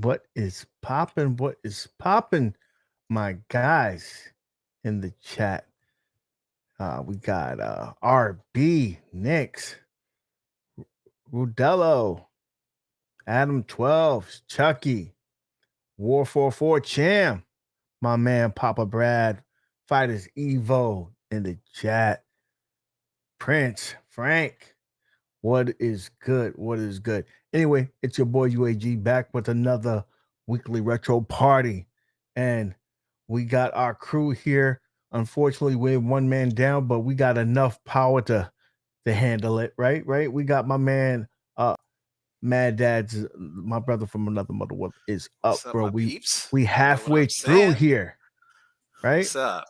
What is popping? What is popping, my guys in the chat? We got RB, Nix, Rudello, Adam 12, Chucky, War 44 Cham, my man Papa Brad, Fighters Evo in the chat. Prince, Frank, what is good? What is good? Anyway, it's your boy UAG back with another weekly retro party. And we got our crew here. Unfortunately, we're one man down, but we got enough power to handle it, right? Right. We got my man Maddads, my brother from another mother is up, bro. We halfway through here. Right? What's up?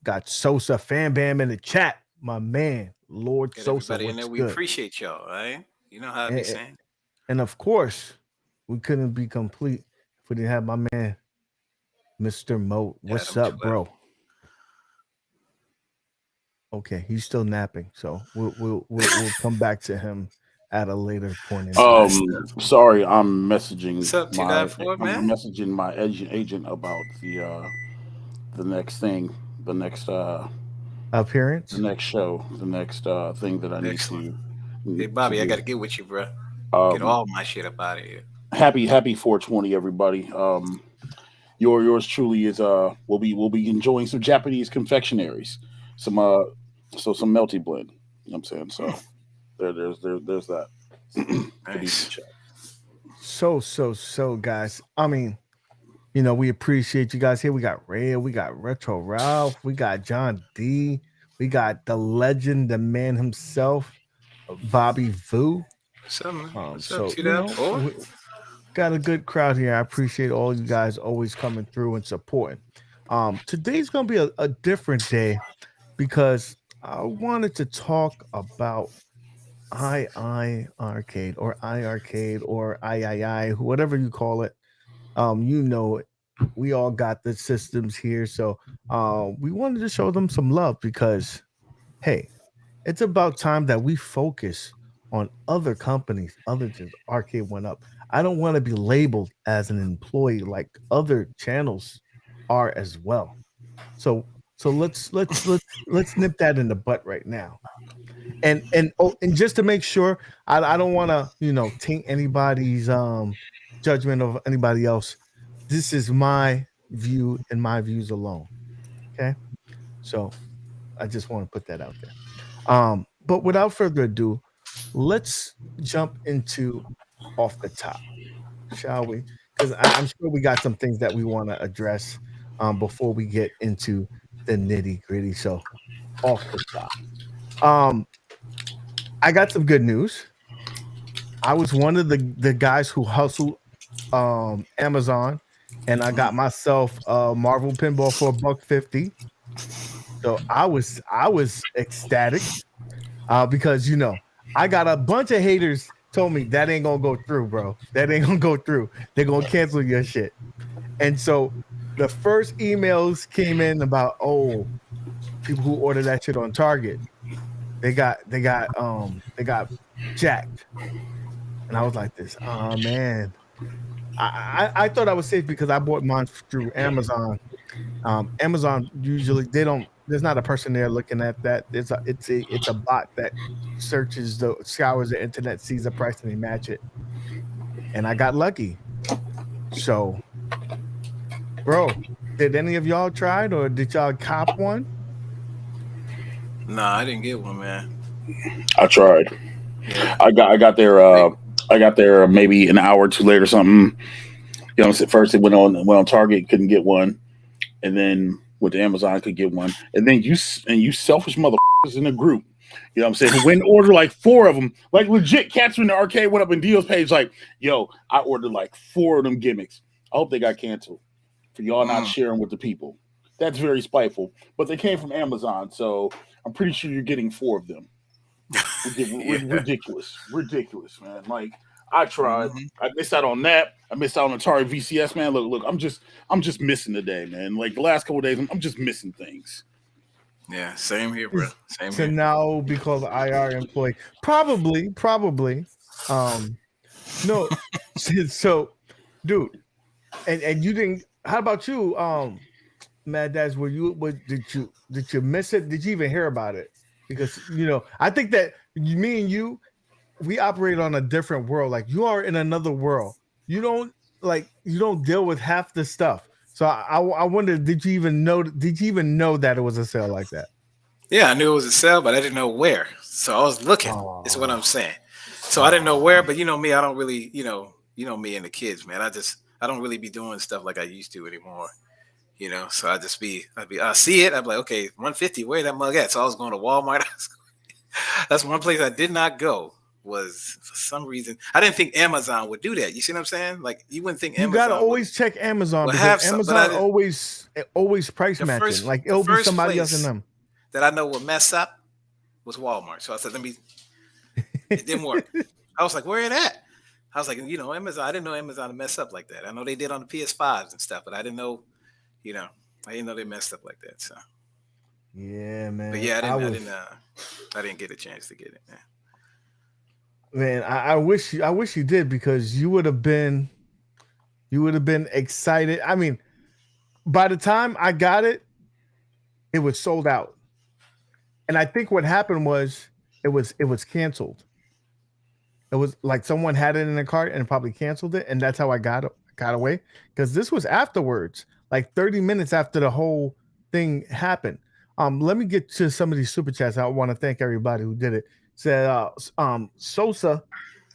Got Sosa Fan Bam in the chat, my man. Lord Get Sosa. Everybody in there, we appreciate y'all, right? You know how I be saying. And of course, we couldn't be complete if we didn't have my man, Mr. MOAT. What's up, bro? Okay, he's still napping, so we'll come back to him at a later point in time. Sorry, I'm messaging. What's up, I'm messaging my agent about the next thing, the next appearance. The next show, the next thing that I need Excellent. Hey, to Bobby, I got do. to get with you, bro. Get Um, all my shit up out of here. happy 420, everybody. Yours truly is we'll be enjoying some Japanese confectionaries, some some melty blend. You know what I'm saying? Hmm, So there's that. Good evening, nice. chat. So, guys. I mean, we appreciate you guys here. We got Ray, we got Retro Ralph, we got John D, we got the legend, the man himself, Bobby Vu. What's up, man? What's up, So to that boy? we got a good crowd here. I appreciate all you guys always coming through and supporting. Today's gonna be a different day because I wanted to talk about iiRcade or iiRcade or III, whatever you call it. It. We all got the systems here, so we wanted to show them some love because hey, it's about time that we focus on other companies other than Arcade One Up. I don't want to be labeled as an employee like other channels are as well. So let's nip that in the butt right now. And just to make sure, I don't want to taint anybody's judgment of anybody else. This is my view and my views alone. Okay, so I just want to put that out there. But without further ado, let's jump into off the top, shall we? Because I'm sure we got some things that we want to address before we get into the nitty gritty. So off the top, um, I got some good news. I was one of the guys who hustled Amazon, and I got myself a Marvel pinball for $1.50. So I was ecstatic because I got a bunch of haters told me that ain't gonna go through, bro. That ain't gonna go through. They're gonna cancel your shit. And so the first emails came in about people who ordered that shit on Target. They got jacked. And I was like this, oh man. I thought I was safe because I bought mine through Amazon. Amazon usually they don't. There's not a person there looking at that. It's a bot that scours the internet, sees a price, and they match it. And I got lucky. So, bro, did any of y'all tried or did y'all cop one? Nah, I didn't get one, man. I tried. Yeah. I got there maybe an hour or two later, something. You know, first it went on Target, couldn't get one, and then went to Amazon, could get one, and then you selfish motherfuckers in the group. You know what I'm saying? Who went and ordered like 4 of them, like legit. Cats in the arcade went up in Dio's page, like, "Yo, I ordered like 4 of them gimmicks. I hope they got canceled for y'all not sharing with the people." That's very spiteful, but they came from Amazon, so I'm pretty sure you're getting 4 of them. Yeah. Ridiculous, man. Like I tried, Mhm. I missed out on that. I missed out on Atari VCS, man. Look, I'm just missing the day, man. Like the last couple of days, I'm just missing things. Yeah, same here, bro. Same To here. now be called an IR employee? Probably. No. So, dude, and you didn't. How about you, Maddads? Did you miss it? Did you even hear about it? Because I think that me and you, we operate on a different world. Like you are in another world. You don't deal with half the stuff. So I wonder, did you even know? Did you even know that it was a sale like that? Yeah, I knew it was a sale, but I didn't know where. So I was looking. Is what I'm Oh, saying. So I didn't know where, but you know me, I don't really, me and the kids, man. I don't really be doing stuff like I used to anymore. So I see it. I'm like, okay, 150. Where that mug at? So I was going to Walmart. That's one place I did not go. Was for some reason I didn't think Amazon would do that. You see what I'm saying? Like you wouldn't think you gotta Amazon always check Amazon would because have some, but I Amazon did. always price matching. Like The it'll be first somebody else in place them. that I know would mess up was Walmart. So I said, let me. It didn't work. I was like, where it at? I was like, Amazon. I didn't know Amazon would mess up like that. I know they did on the PS5s and stuff, but I didn't know, I didn't know they messed up like that. So, Yeah, but man. yeah, I didn't get a chance to get it, man. Man, I wish you did because you would have been excited. I mean, by the time I got it, it was sold out. And I think what happened was it was canceled. It was like someone had it in their cart and probably canceled it, and that's how I got away. Because this was afterwards, like 30 minutes after the whole thing happened. Let me get to some of these super chats. I want to thank everybody who did it. Said Sosa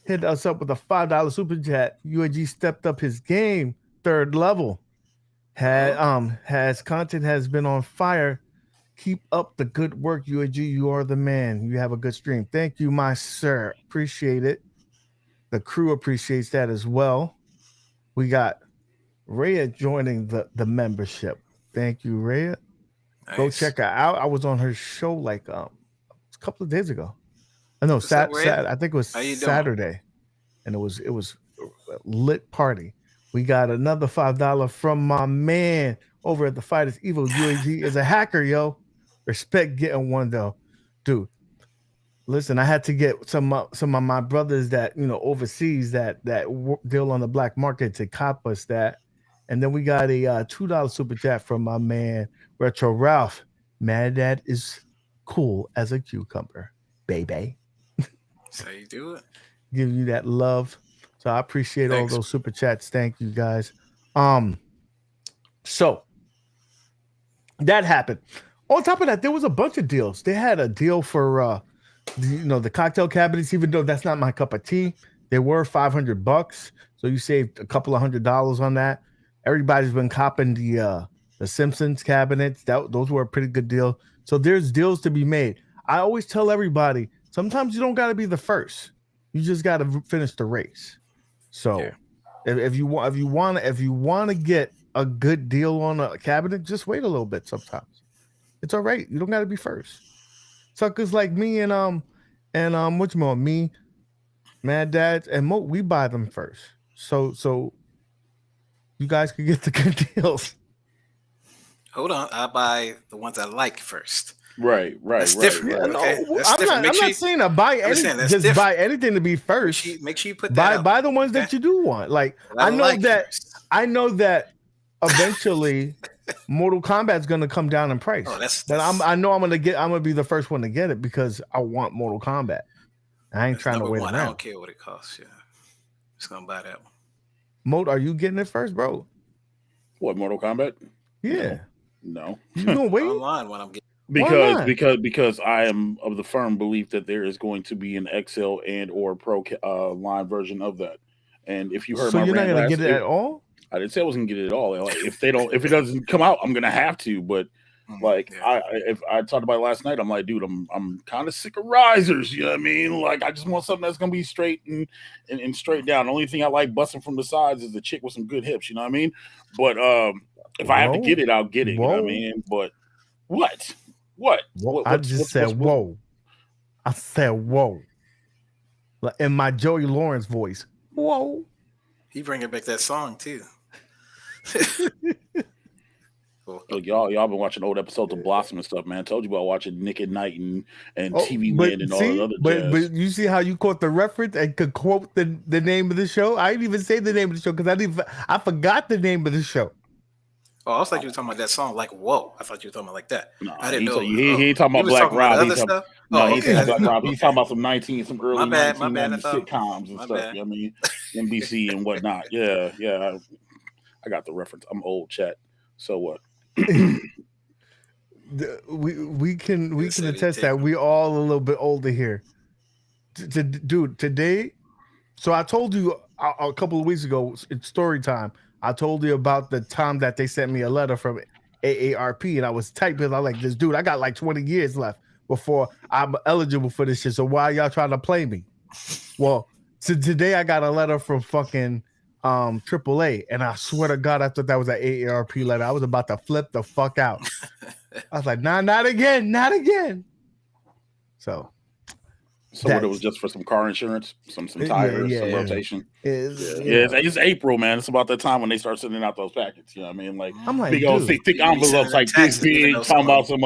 hit us up with a $5 super chat. UAG stepped up his game, 3rd level. Has content has been on fire. Keep up the good work, UAG. You are the man. You have a good stream. Thank you, my sir. Appreciate it. The crew appreciates that as well. We got Rhea joining the membership. Thank you, Rhea. Nice. Go check her out. I was on her show like a couple of days ago. I know, I think it was Saturday, and it was a lit party. We got another $5 from my man over at the Fighters Evil. UAG is a hacker, yo. Respect getting one though, dude. Listen, I had to get some of my brothers that overseas that deal on the black market to cop us that, and then we got a $2 super chat from my man Retro Ralph. Maddad is cool as a cucumber, baby. That's how you do it. Give you that love, so I appreciate all those super chats. Thank you guys. So that happened. On top of that, there was a bunch of deals. They had a deal for the cocktail cabinets, even though that's not my cup of tea. They were $500, so you saved a couple of $100 on that. Everybody's been copping the Simpsons cabinets. Those were a pretty good deal. So there's deals to be made. I always tell everybody, sometimes you don't got to be the first. You just got to finish the race. So if you want to get a good deal on a cabinet, just wait a little bit. Sometimes it's all right. You don't got to be first. Suckers like me and what's more, me, Maddads, and MOAT, we buy them first. So you guys can get the good deals. Hold on, I buy the ones I like first. Right. That's different. Right. No, okay? That's I'm not saying to buy anything. Just different. Buy anything to be first. Make sure you put that. Buy the ones that you do want. Like I know that eventually Mortal Kombat's gonna come down in price. But I know I'm gonna be the first one to get it because I want Mortal Kombat. I ain't trying to wait around. I don't care what it costs. Yeah, just gonna buy that one. Moat, are you getting it first, bro? What, Mortal Kombat? Yeah. No. You gonna wait online when I'm getting. Because I am of the firm belief that there is going to be an XL and or Pro line version of that. And if you heard my you're not rant gonna get it at all? I didn't say I wasn't gonna get it at all. Like, if it doesn't come out, I'm gonna have to. But if I talked about it last night, I'm like, dude, I'm kind of sick of risers. You know what I mean? Like, I just want something that's gonna be straight and straight down. The only thing I like busting from the sides is a chick with some good hips. You know what I mean? But if I have to get it, I'll get it. You know what I mean? But what? I just said whoa. I said whoa. Like in my Joey Lawrence voice. Whoa. He bringing back that song too. Look, y'all been watching old episodes of Blossom and stuff, man. I told you about watching Nick at Night and TV Land and all the other jazz. But you see how you caught the reference and could quote the name of the show? I didn't even say the name of the show because I forgot the name of the show. Oh, I was like you were talking about that song, like whoa. I thought you were talking about like that. No, I didn't know. He ain't talking about Black Rob. He's talking about Black Rob. He's talking about some early 1990s sitcoms and stuff. You know what I mean, NBC and whatnot. Yeah. I got the reference. I'm old, chat. So what? we can attest that we all a little bit older here. Dude, today. So I told you a couple of weeks ago. It's story time. I told you about the time that they sent me a letter from AARP, and I was tight because I was like, this dude, I got like 20 years left before I'm eligible for this shit. So why y'all trying to play me? Well, so today I got a letter from fucking AAA, and I swear to God, I thought that was an AARP letter. I was about to flip the fuck out. I was like, nah, not again. So what, it was just for some car insurance, some tires, some rotation. It's April, man. It's about that time when they start sending out those packets. You know what I mean? Like, I'm like, big old thick envelopes, like this big, talking about some.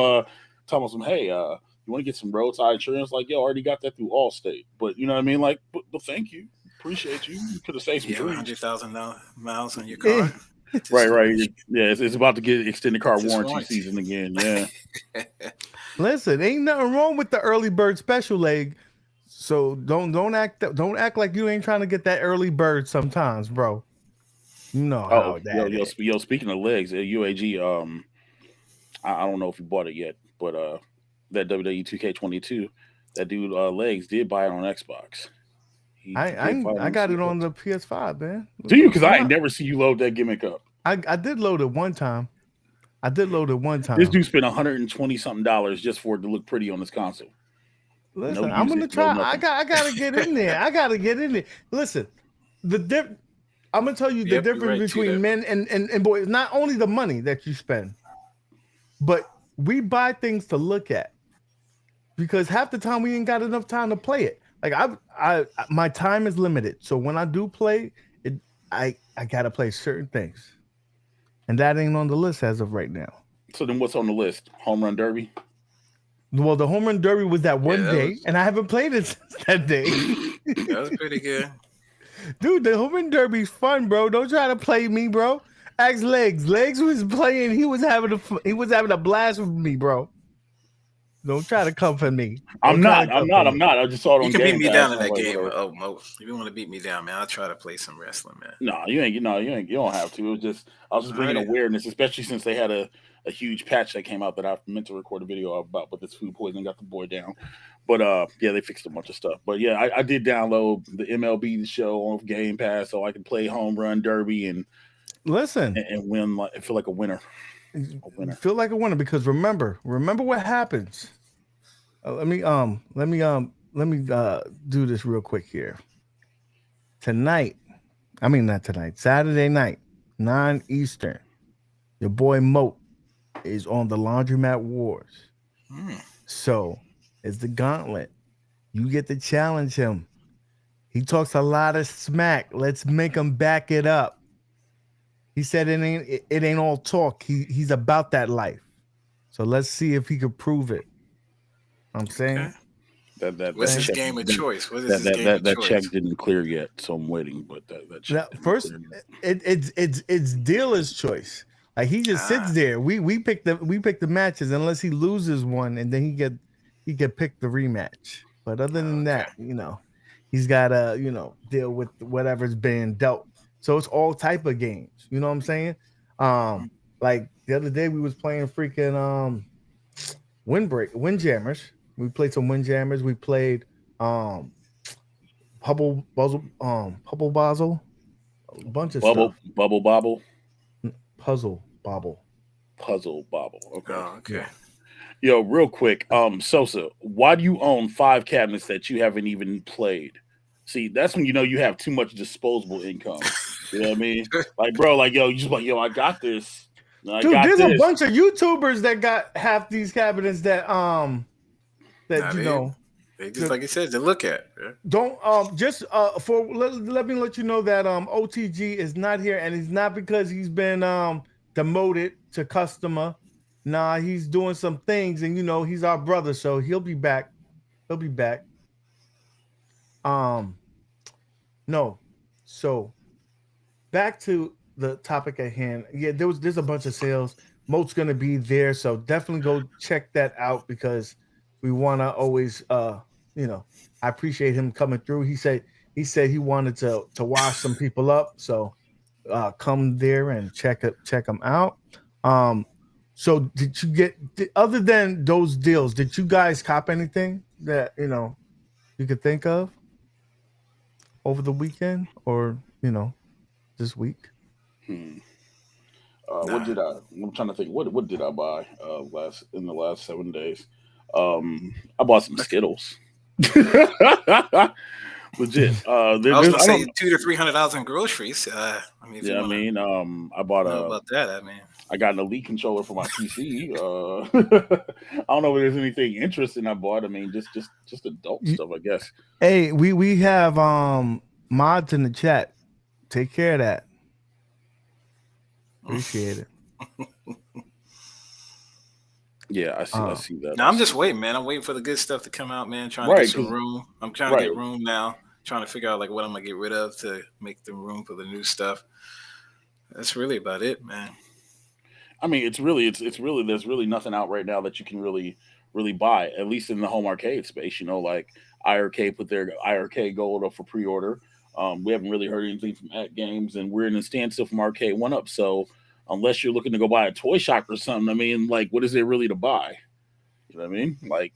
Hey, you want to get some roadside insurance? Like, yo, I already got that through Allstate. But you know what I mean? Like, but thank you, appreciate you. You could have saved some trees. 100,000 miles on your car. Right. Yeah, it's about to get extended car Just warranty warranty. season again. Yeah. Listen, ain't nothing wrong with the early bird special leg. So don't act like you ain't trying to get that early bird sometimes, bro. You know how that is. Yo, speaking of legs, UAG, I don't know if you bought it yet, but that WWE 2K22, that dude legs did buy it on Xbox. He did buy I got it on the the PS5, man. Do you? Because I ain't never see you load that gimmick up. I did load it one time. This dude spent $120 something just for it to look pretty on his console. Listen, I'm gonna try. I gotta get in there. Listen, I'm gonna tell you the difference between men and boys. Not only the money that you spend, but we buy things to look at. Because half the time we ain't got enough time to play it. Like my time is limited. So when I do play it, I gotta play certain things. And that ain't on the list as of right now. So then what's on the list? Home Run Derby? Well, the Home Run Derby was that one day, and I haven't played it since that day. That was pretty good. Dude, the Home Run Derby's fun, bro. Don't try to play me, bro. Ask Legs. Legs was playing. He was having a blast with me, bro. Don't try to come for me. I'm not. I just saw it on You can Game beat me Pass. down in that game. Oh, Mo, if you want to beat me down, man, I'll try to play some wrestling, man. No, you ain't. You don't have to. It was just I was just bringing awareness, especially since they had a huge patch that came out that I meant to record a video about, but this food poisoning got the boy down. But yeah, they fixed a bunch of stuff. But yeah, I did download the MLB show on Game Pass so I can play Home Run Derby and listen and win. I feel like a winner. Feel like a winner because remember what happens. Let me do this real quick here. Saturday night, 9 Eastern. Your boy MOAT is on the Laundromat Wars. So it's the gauntlet. You get to challenge him. He talks a lot of smack. Let's make him back it up. He said it ain't all talk. He's about that life. So let's see if he could prove it. I'm saying what's his game of choice? What is his game of choice? That check didn't clear yet, so I'm waiting. But that check first, it's dealer's choice. Like he just sits there. We pick the matches unless he loses one, and then he get pick the rematch. But other than that, he's got to deal with whatever's being dealt. So it's all type of games. You know what I'm saying? Like the other day we was playing freaking Windjammers. We played some Windjammers. We played Hubble Basel, a bunch of stuff. Bubble Bobble. Puzzle Bobble. Okay. Oh, okay. Yo, real quick, Sosa, why do you own 5 cabinets that you haven't even played? See, that's when you know you have too much disposable income. You know what I mean? Like, bro, like, yo, you just like, yo, I got this. Dude, there's a bunch of YouTubers that got half these cabinets that they just like you said to look at. Yeah. Don't let me let you know that OTG is not here, and it's not because he's been demoted to customer. Nah, he's doing some things, and he's our brother, so he'll be back. No, so back to the topic at hand. Yeah, there's a bunch of sales. MOAT's gonna be there, so definitely go check that out because we want to always I appreciate him coming through. He said he wanted to wash some people up, so come there and check him out. So did you get other than those deals, did you guys cop anything that you could think of over the weekend or this week? What did I'm trying to think. What did I buy in the last 7 days? I bought some Skittles. Legit. I was gonna say $200 to $300 in groceries. I bought about that. I got an Elite controller for my PC. I don't know if there's anything interesting I bought. I mean, just adult stuff, I guess. Hey, we have mods in the chat. Take care of that. Appreciate it. Yeah, I see that. Now I'm just waiting, man. I'm waiting for the good stuff to come out, man. Trying to get some room. I'm trying to get room now. Trying to figure out like what I'm gonna get rid of to make the room for the new stuff. That's really about it, man. I mean, it's really there's really nothing out right now that you can really buy, at least in the home arcade space. Like iiRcade put their iiRcade Gold up for pre-order. We haven't really heard anything from At Games, and we're in a standstill from Arcade One Up. So unless you're looking to go buy a toy shop or something, I mean, like, what is there really to buy? You know what I mean? Like,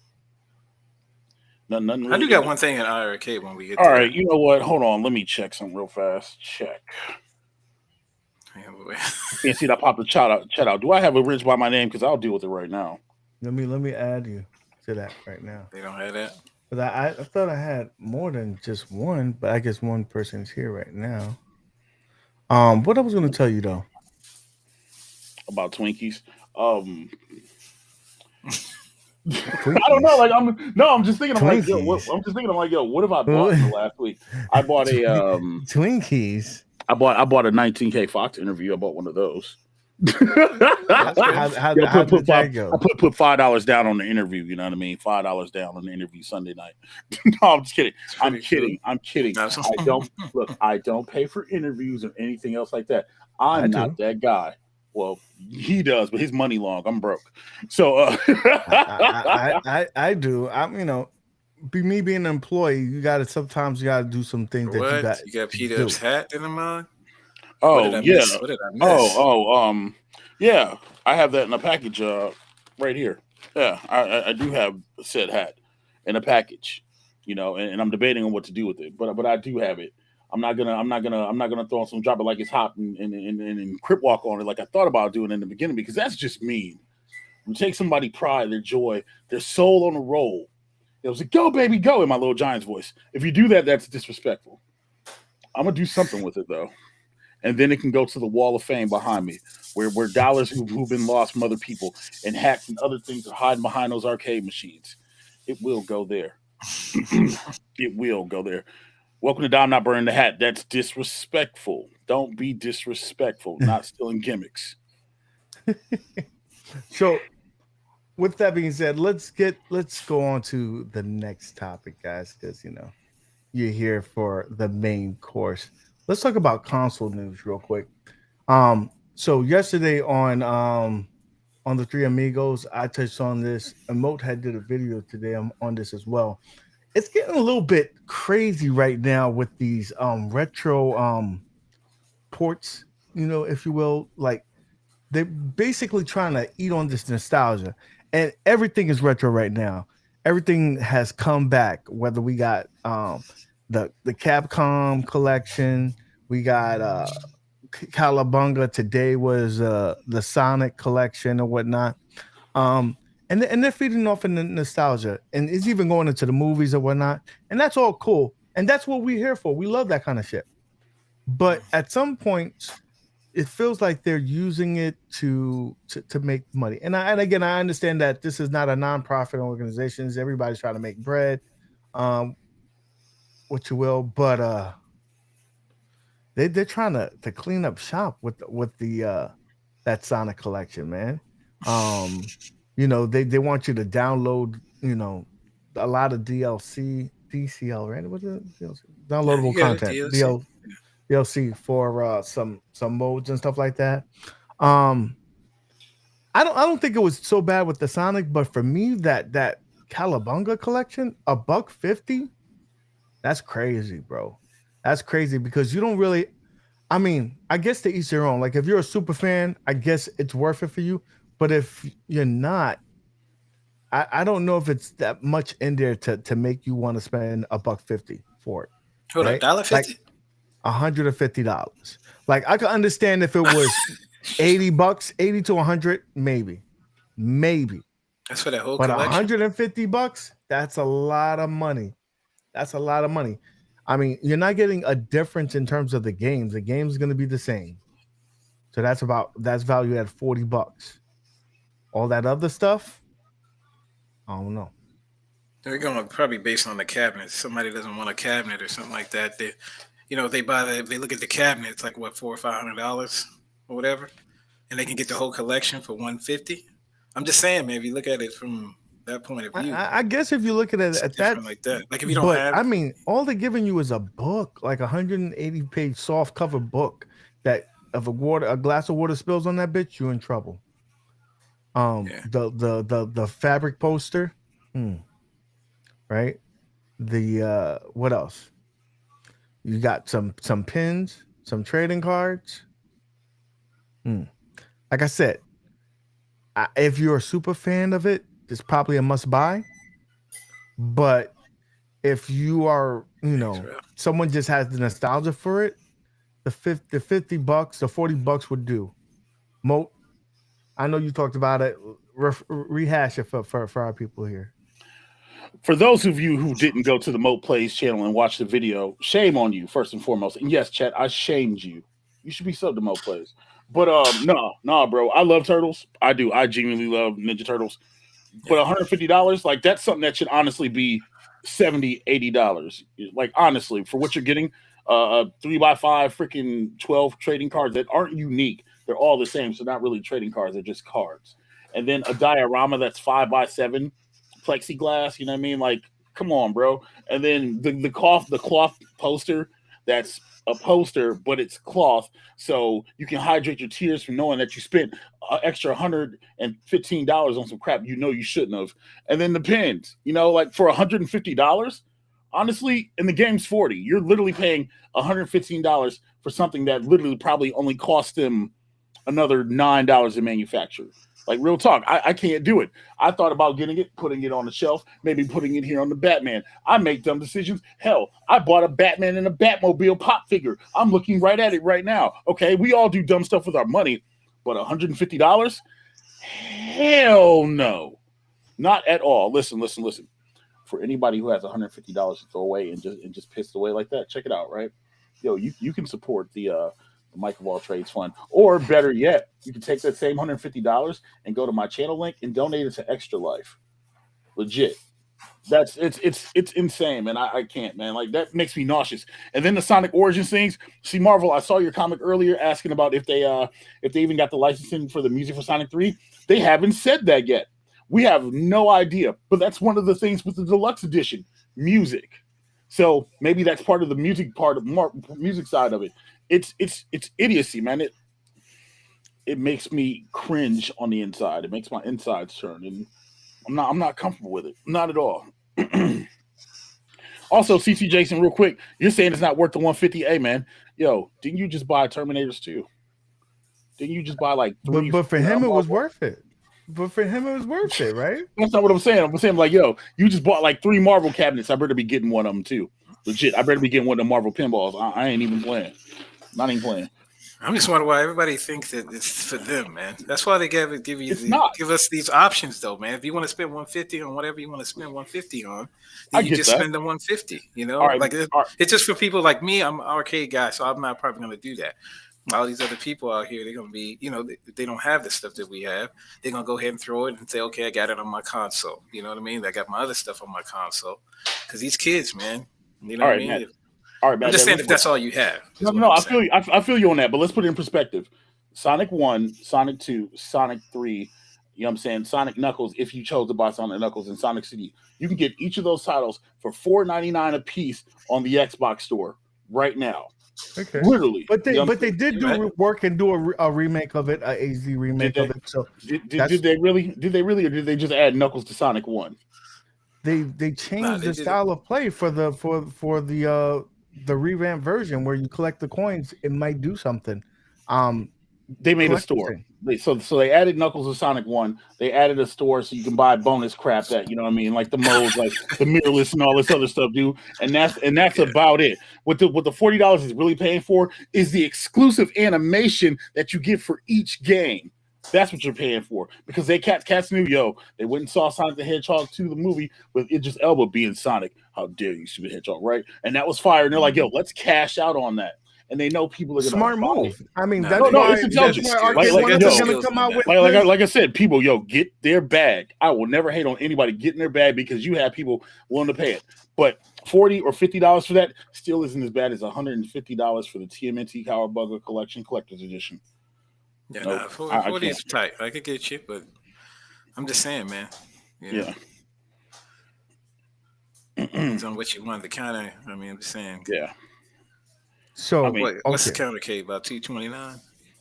nothing I really. do got one thing in iiRcade when we get All there. right, you know what? Hold on, let me check something real fast. Check. Can't see that pop the chat out. Do I have a Ridge by my name? Because I'll deal with it right now. Let me add you to that right now. They don't have that. But I thought I had more than just one, but I guess one person is here right now. What I was going to tell you though about Twinkies. I don't know. Like I'm just thinking. I'm like, yo, what have I bought in the last week? I bought a Twinkies. I bought a 19K Fox interview. I bought one of those. How did that go? I put $5 down on the interview. You know what I mean? $5 down on the interview Sunday night. No, I'm just kidding. I'm kidding. I don't pay for interviews or anything else like that. I'm not that guy. Well, he does, but his money long. I'm broke. So I do. I'm me being an employee, you gotta do some things that you got P-Dub's hat in the mind. Oh yeah. What did I miss? Yeah. I have that in a package right here. Yeah, I do have said hat in a package, and I'm debating on what to do with it. But I do have it. I'm not gonna throw on some drop it like it's hot and crip walk on it like I thought about doing in the beginning, because that's just mean. You take somebody's pride, their joy, their soul on a roll. It was like, go baby, go, in my little Giants voice. If you do that, that's disrespectful. I'm gonna do something with it though. And then it can go to the wall of fame behind me, where dollars who've been lost from other people and hacks and other things are hiding behind those arcade machines. It will go there. It will go there. Welcome to Dom Not Burning the Hat. That's disrespectful. Don't be disrespectful. Not stealing gimmicks. So, with that being said, let's go on to the next topic, guys, because you're here for the main course. Let's talk about console news real quick. So yesterday on the Three Amigos, I touched on this. MOAT had did a video today on this as well. It's getting a little bit crazy right now with these retro ports, if you will. Like, they're basically trying to eat on this nostalgia, and everything is retro right now. Everything has come back, whether we got the Capcom collection, we got Calabunga. Today was the Sonic collection or whatnot. And they're feeding off in the nostalgia, and it's even going into the movies or whatnot. And that's all cool. And that's what we're here for. We love that kind of shit. But at some point, it feels like they're using it to make money. And again, I understand that this is not a nonprofit organization. Everybody's trying to make bread, what you will. But they're trying to clean up shop with the that Sonic collection, man. They want you to download, a lot of DCL, right? What's it? Downloadable content, DLC for some modes and stuff like that. I don't think it was so bad with the Sonic, but for me, that Calabunga collection, $150, that's crazy, bro. That's crazy because you don't really. I mean, I guess to each their own. Like, if you're a super fan, I guess it's worth it for you. But if you're not, I don't know if it's that much in there to make you want to spend $150 for it. Hold on, $1.50? Like $150. Like, I could understand if it was $80, 80 to 100, maybe. That's for that whole collection. But $150, that's a lot of money. I mean, you're not getting a difference in terms of the games. The game's going to be the same. So that's valued at $40. All that other stuff, I don't know. They're going to probably based on the cabinet. Somebody doesn't want a cabinet or something like that. They they look at the cabinet. It's like what, $400 or $500 or whatever, and they can get the whole collection for $150. I'm just saying, maybe look at it from that point of view. I guess if you look at it at that, like that, like if you don't have, I mean, all they're giving you is a book, like 180-page soft cover book that if a glass of water spills on that bitch, you're in trouble. Yeah. The fabric poster, right? The what else? You got some pins, some trading cards. Like I said, if you're a super fan of it, it's probably a must buy. But if you are, Thanks, bro. someone just has the nostalgia for it, the $50, the $50, the $40 would do. Mo, I know you talked about it. Rehash it for our people here. For those of you who didn't go to the MOAT Plays channel and watch the video, shame on you, first and foremost. And yes, chat, I shamed you. You should be subbed to MOAT Plays. But no, bro. I love turtles. I do. I genuinely love Ninja Turtles. But $150, like that's something that should honestly be $70, $80. Like honestly, for what you're getting, 3x5 freaking 12 trading cards that aren't unique. They're all the same, so not really trading cards, they're just cards. And then a diorama that's 5x7 plexiglass, you know what I mean? Like, come on, bro. And then the cloth poster that's a poster, but it's cloth, so you can hydrate your tears from knowing that you spent an extra $115 on some crap you shouldn't have. And then the pins, like for $150, honestly, and the game's $40. You're literally paying $115 for something that literally probably only cost them another $9 in manufacture. Like real talk, I can't do it. I thought about getting it, putting it on the shelf, maybe putting it here on the Batman. I make dumb decisions. Hell, I bought a Batman and a Batmobile pop figure. I'm looking right at it right now. Okay, we all do dumb stuff with our money, but $150? Hell no, not at all. Listen. For anybody who has $150 to throw away and just pissed away like that, check it out, right? Yo, you can support the Mike of All Trades Fund, or better yet, you can take that same $150 and go to my channel link and donate it to Extra Life. Legit, it's insane, man. I can't, man. Like that makes me nauseous. And then the Sonic Origins things. See, Marvel, I saw your comic earlier asking about if they even got the licensing for the music for Sonic 3. They haven't said that yet. We have no idea, but that's one of the things with the deluxe edition, music. So maybe that's part of the music music side of it. It's idiocy, man. It makes me cringe on the inside. It makes my insides turn, and I'm not comfortable with it. Not at all. Also, CC Jason, real quick, you're saying it's not worth the 150. Hey, man, yo, didn't you just buy Terminators 2? Didn't you just buy like 3? But for him, it was worth it. But for him, it was worth it, right? That's not what I'm saying. I'm saying like, yo, you just bought like 3 Marvel cabinets. I better be getting one of them too. Legit, I better be getting one of the Marvel pinballs. I ain't even playing. Not even playing. I'm just wondering why everybody thinks that it's for them, man. That's why they give us these options, though, man. If you want to spend 150 on whatever you want to spend 150 on, then you just spend the 150. Right, it's just for people like me. I'm an arcade guy, so I'm not probably going to do that. All these other people out here, they're going to be, they don't have the stuff that we have. They're going to go ahead and throw it and say, okay, I got it on my console. You know what I mean? I got my other stuff on my console. Because these kids, man, you know what I mean? Man. All right, I'm just saying if that's all you have. No, I feel you. I feel you on that, but let's put it in perspective. Sonic 1, Sonic 2, Sonic 3, you know what I'm saying? Sonic Knuckles, if you chose to buy Sonic Knuckles and Sonic City, you can get each of those titles for $4.99 a piece on the Xbox store right now. Okay. Literally. But they did do work and do a remake of it, a AZ remake of it. So did they really, or did they just add Knuckles to Sonic 1? They changed the style of play for the revamped version where you collect the coins. It might do something. They made a store. So they added Knuckles to Sonic 1. They added a store so you can buy bonus crap that, you know what I mean, like the modes, like the mirrorless and all this other stuff, dude. And that's about it. What the $40 is really paying for is the exclusive animation that you get for each game. That's what you're paying for, because cats knew, they went and saw Sonic the Hedgehog 2, the movie, with Idris Elba being Sonic. How dare you, Stupid Hedgehog, right? And that was fire. And they're like, let's cash out on that. And they know people are going to smart move. I mean, that's why it's intelligent. Like I said, people, get their bag. I will never hate on anybody getting their bag because you have people willing to pay it. But $40 or $50 for that still isn't as bad as $150 for the TMNT Cowabunga Collection Collector's Edition. Yeah, 40 is tight. I could get you, but I'm just saying, man. Yeah. Depends on what you want. I'm just saying. Yeah. So what's the counter K, about $229?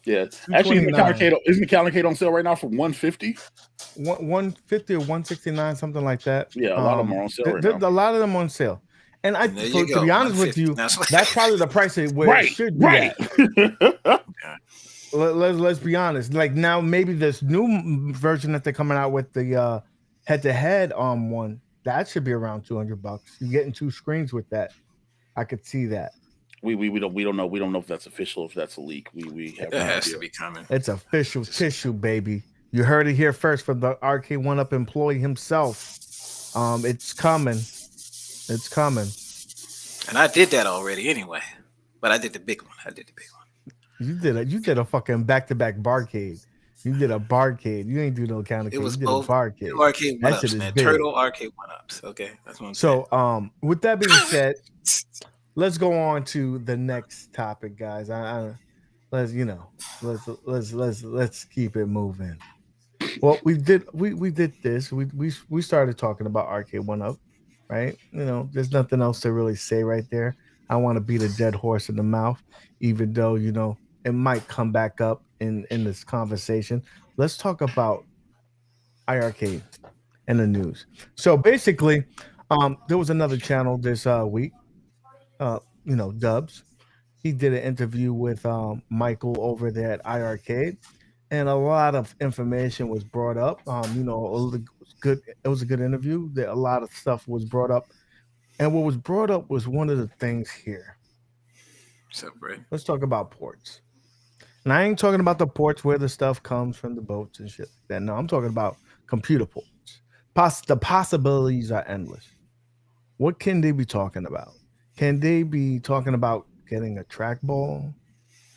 Yeah, actually, $229. isn't the arcade on sale right now for $150? 150 or 169, something like that. Yeah, a lot of them are on sale right now. A lot of them on sale. And there you go, to be honest with you, that's probably the price where it should be at. Let's be honest. Like now, maybe this new version that they're coming out with, the head-to-head one, that should be around $200. You're getting 2 screens with that. I could see that. We don't know. We don't know if that's official, if that's a leak. We have no idea. To be coming. It's official tissue, baby. You heard it here first from the Arcade 1UP employee himself. It's coming. It's coming. And I did that already anyway. But I did the big one. You did a fucking back-to-back barcade. You did a barcade. You ain't do no countercade. It was you did both a barcade. Arcade 1UPs, man. Turtle Arcade 1UPs. Okay, that's what I'm saying. So, with that being said, let's go on to the next topic, guys. Let's keep it moving. Well, we did this. We started talking about Arcade 1UP, right? There's nothing else to really say right there. I want to beat a dead horse in the mouth, even though it might come back up in this conversation. Let's talk about iiRcade and the news. So basically, there was another channel this week, Dubs. He did an interview with Michael over there at iiRcade, and a lot of information was brought up. It was a good interview. A lot of stuff was brought up, and what was brought up was one of the things here. So, right. Let's talk about ports. And I ain't talking about the ports where the stuff comes from the boats and shit like that. No, I'm talking about computer ports. The possibilities are endless. What can they be talking about? Can they be talking about getting a trackball?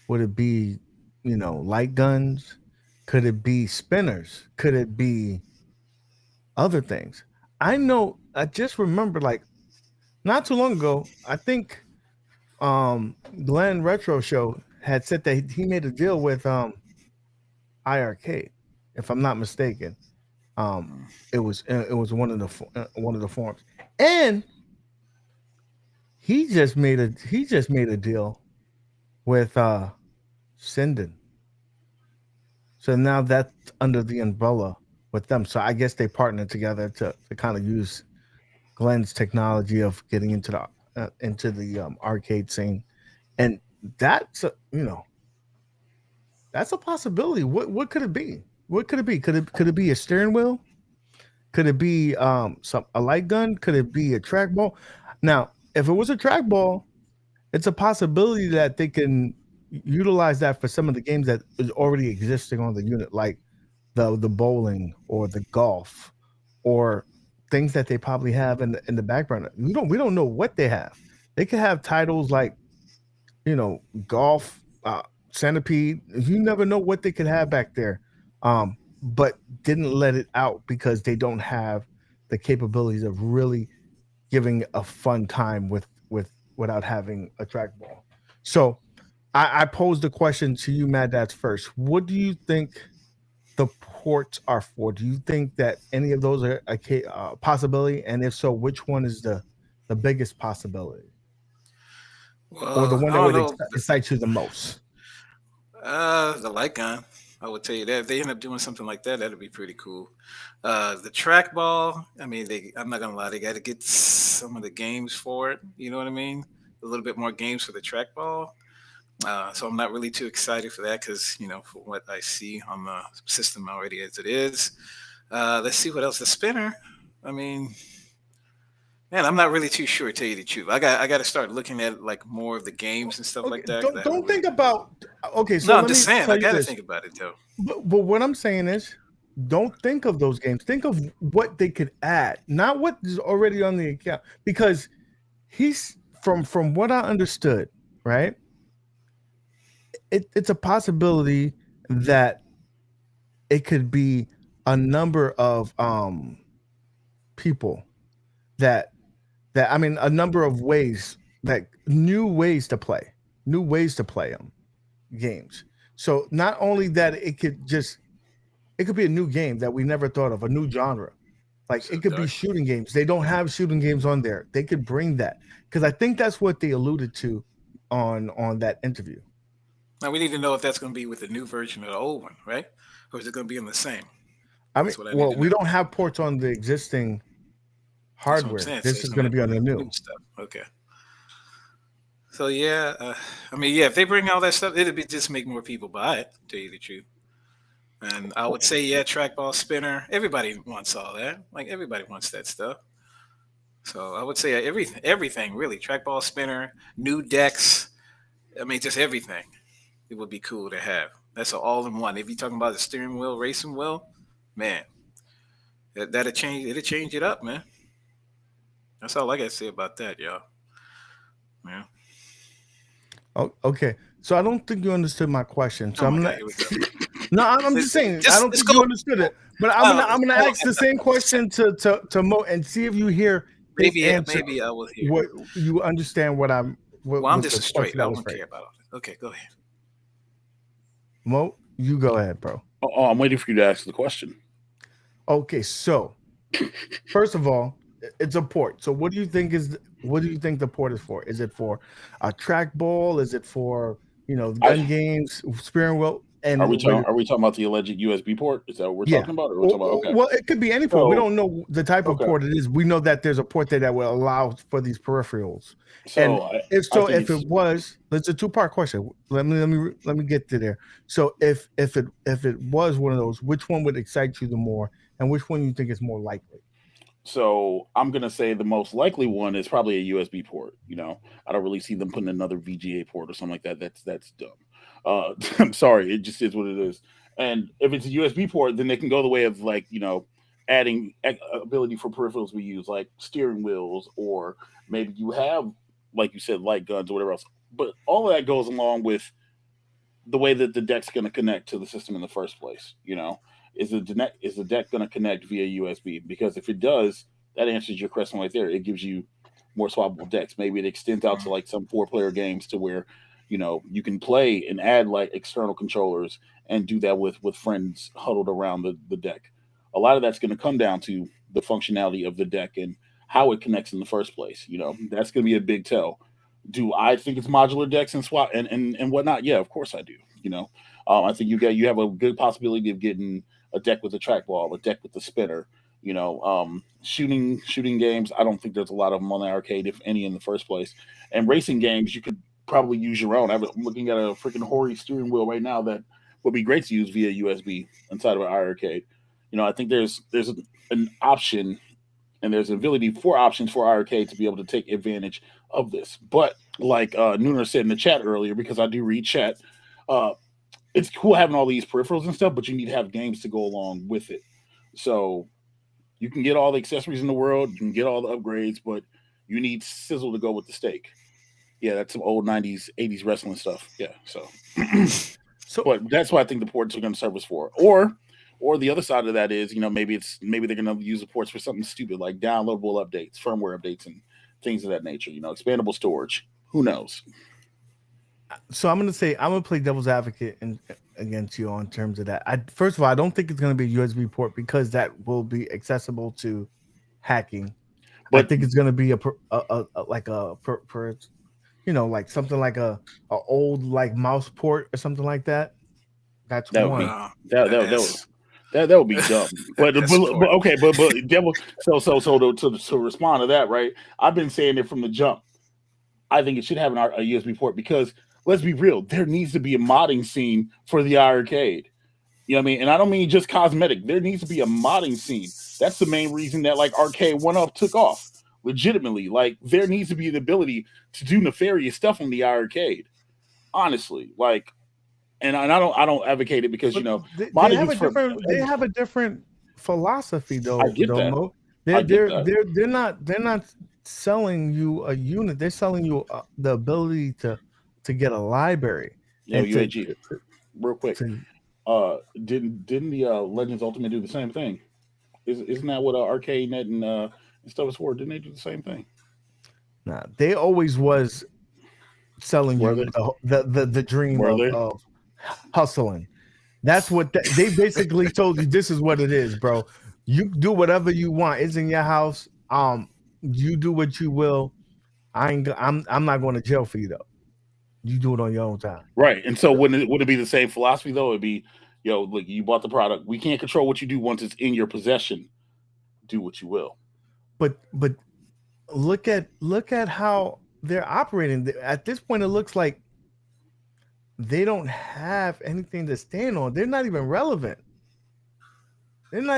Would it be, light guns? Could it be spinners? Could it be other things? I just remember, like, not too long ago, I think Glenn Retro Show had said that he made a deal with iiRcade, if I'm not mistaken. It was one of the forums, and he just made a deal with Sinden. So now that's under the umbrella with them. So I guess they partnered together to kind of use Glenn's technology of getting into the arcade scene, and that's that's a possibility. What could it be? What could it be? Could it be a steering wheel? Could it be a light gun? Could it be a trackball? Now, if it was a trackball, it's a possibility that they can utilize that for some of the games that is already existing on the unit, like the bowling or the golf, or things that they probably have in the background. We don't know what they have. They could have titles like, golf, centipede. You never know what they could have back there, but didn't let it out because they don't have the capabilities of really giving a fun time without having a trackball. So I posed the question to you, Maddads, first. What do you think the ports are for? Do you think that any of those are a possibility? And if so, which one is the biggest possibility? Or the one that would excite you the most? The light gun. I would tell you that if they end up doing something like that, that'd be pretty cool. The trackball, I mean, I'm not gonna lie, they got to get some of the games for it. You know what I mean? A little bit more games for the trackball. So I'm not really too excited for that because, for what I see on the system already as it is. Let's see what else. The spinner. I mean, man, I'm not really too sure, to tell you the truth. I got to start looking at like more of the games and stuff like that. Don't think about. Okay, so no, I'm just saying I got to think about it though. But what I'm saying is, don't think of those games. Think of what they could add, not what is already on the account. Because he's from what I understood, right? It's a possibility that it could be a number of people that I mean, a number of ways, that new ways to play them games. So not only that, it could be a new game that we never thought of, a new genre. Like it could be shooting games. They don't have shooting games on there. They could bring that, because I think that's what they alluded to on that interview. Now we need to know if that's going to be with the new version or the old one, right? Or is it going to be in the same? I mean, That's what I need well, to we know. don't have ports on the existing That's what I'm hardware. saying. So This it's is going going to to be on the new new. stuff. Okay. So yeah, I mean, yeah, if they bring all that stuff, it'd be just make more people buy it. To tell you the truth. And I would say, yeah, trackball spinner. Everybody wants all that. Like everybody wants that stuff. So I would say everything really. Trackball spinner, new decks. I mean, just everything. It would be cool to have. That's an all-in-one. If you're talking about the steering wheel, racing wheel, man, that'll change. It'll change it up, man. That's all I got to say about that, y'all. Yeah. Oh, okay. So I don't think you understood my question. So Oh I'm my gonna. God, here we go. No, I'm just saying. I don't Let's think go. you understood it. But I'm gonna Oh, ask the same question to Mo and see if you hear his answer. maybe I will hear. What you understand? What Well, I'm what just the a straight. question I that was don't framed. care about all that. Okay, go ahead. Mo, you go ahead, bro. Oh, I'm waiting for you to ask the question. Okay, so first of all, it's a port. So what do you think the port is for? Is it for a trackball? Is it for gun games, steering wheel? And Are we talking about the alleged USB port? Is that what we're yeah. talking about? Or we're talking about okay. Well, it could be any port. We don't know the type of okay. port it is. We know that there's a port there that will allow for these peripherals. So And if it was, it's a two-part question. Let me get to there. So if it was one of those, which one would excite you the more, and which one you think is more likely? So I'm gonna say the most likely one is probably a USB port. I don't really see them putting another VGA port or something like that. That's dumb. I'm sorry, it just is what it is. And if it's a USB port, then they can go the way of like adding ability for peripherals we use, like steering wheels, or maybe you have, like you said, light guns or whatever else. But all of that goes along with the way that the deck's going to connect to the system in the first place. Is the deck going to connect via USB? Because if it does, that answers your question right there. It gives you more swappable decks. Maybe it extends out to like some 4-player games to where you can play and add like external controllers and do that with friends huddled around the deck. A lot of that's going to come down to the functionality of the deck and how it connects in the first place. That's going to be a big tell. Do I think it's modular decks and swap and whatnot? Yeah, of course I do. I think you have a good possibility of getting a deck with a trackball, a deck with the spinner. Shooting games. I don't think there's a lot of them on the arcade, if any, in the first place. And racing games, you could probably use your own. I'm looking at a freaking Hori steering wheel right now that would be great to use via USB inside of an iiRcade. I think there's an option and there's ability for options for iiRcade to be able to take advantage of this. But like Nooner said in the chat earlier, because I do read chat, it's cool having all these peripherals and stuff, but you need to have games to go along with it. So you can get all the accessories in the world, you can get all the upgrades, but you need sizzle to go with the steak. Yeah, that's some old 90s, 80s wrestling stuff. Yeah, so but that's what I think the ports are going to serve us for. Or the other side of that is, maybe they're going to use the ports for something stupid like downloadable updates, firmware updates, and things of that nature. Expandable storage. Who knows? So I'm gonna play devil's advocate against you on terms of that. First of all, I don't think it's gonna be a USB port because that will be accessible to hacking. But I think it's gonna be like something like a old like mouse port or something like that. That's that one. That would be dumb. But okay, but devil. So to respond to that, right? I've been saying it from the jump. I think it should have a USB port because let's be real, there needs to be a modding scene for the iiRcade. You know what I mean? And I don't mean just cosmetic. There needs to be a modding scene. That's the main reason that like Arcade 1-Up took off. Legitimately, like there needs to be the ability to do nefarious stuff on the iiRcade. Honestly, like, and I don't advocate it because they have a different philosophy though. I get that. Mo. They're not selling you a unit. They're selling you the ability to get a library. UAG, real quick. Didn't the Legends Ultimate do the same thing? Isn't that what ArcadeNet and stuff was for? Didn't they do the same thing? Nah, they always was selling you the dream of hustling. That's what they basically told you. This is what it is, bro. You do whatever you want. It's in your house. You do what you will. I'm not going to jail for you though. You do it on your own time. Right. And so would it be the same philosophy though? It'd be, look, you bought the product. We can't control what you do once it's in your possession. Do what you will. But look at how they're operating. At this point, it looks like they don't have anything to stand on. They're not even relevant. They're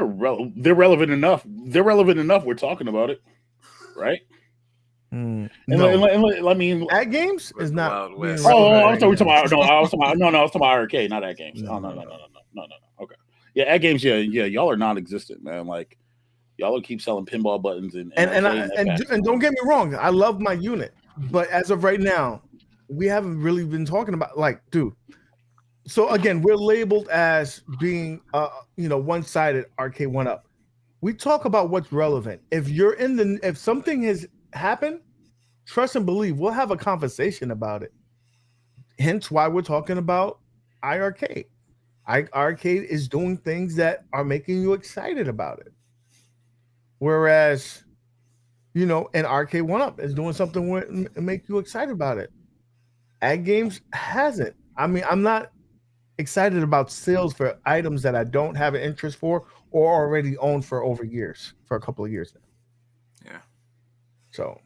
relevant enough. They're relevant enough. We're talking about it, right? No, I mean, Ad Games is not. I was talking about iiRcade, not Ad Games. No. Okay, yeah, Ad Games. Yeah. Y'all are non-existent, man. Like y'all will keep selling pinball buttons and don't get me wrong. I love my unit, but as of right now, we haven't really been talking about dude. So again, we're labeled as being one-sided arcade one-up. We talk about what's relevant. If something has happened, trust and believe, we'll have a conversation about it. Hence why we're talking about iiRcade. iiRcade is doing things that are making you excited about it. Whereas, an arcade one-up is doing something to make you excited about it. Ad Games hasn't. I mean, I'm not excited about sales for items that I don't have an interest for or already own for a couple of years now. Yeah. So,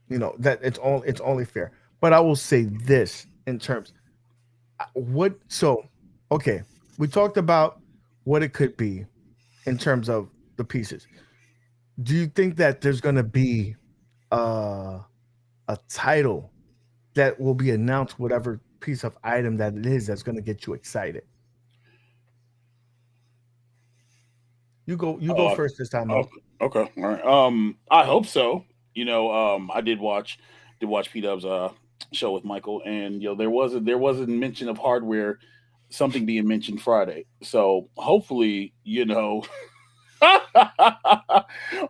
that it's only fair. But I will say this in terms okay, we talked about what it could be in terms of the pieces. Do you think that there's going to be a title that will be announced, whatever piece of item that it is, that's going to get you excited? You go first this time. Okay. All right. I hope so. I did watch P-Dub's show with Michael, and there was a mention of hardware, something being mentioned Friday. So hopefully,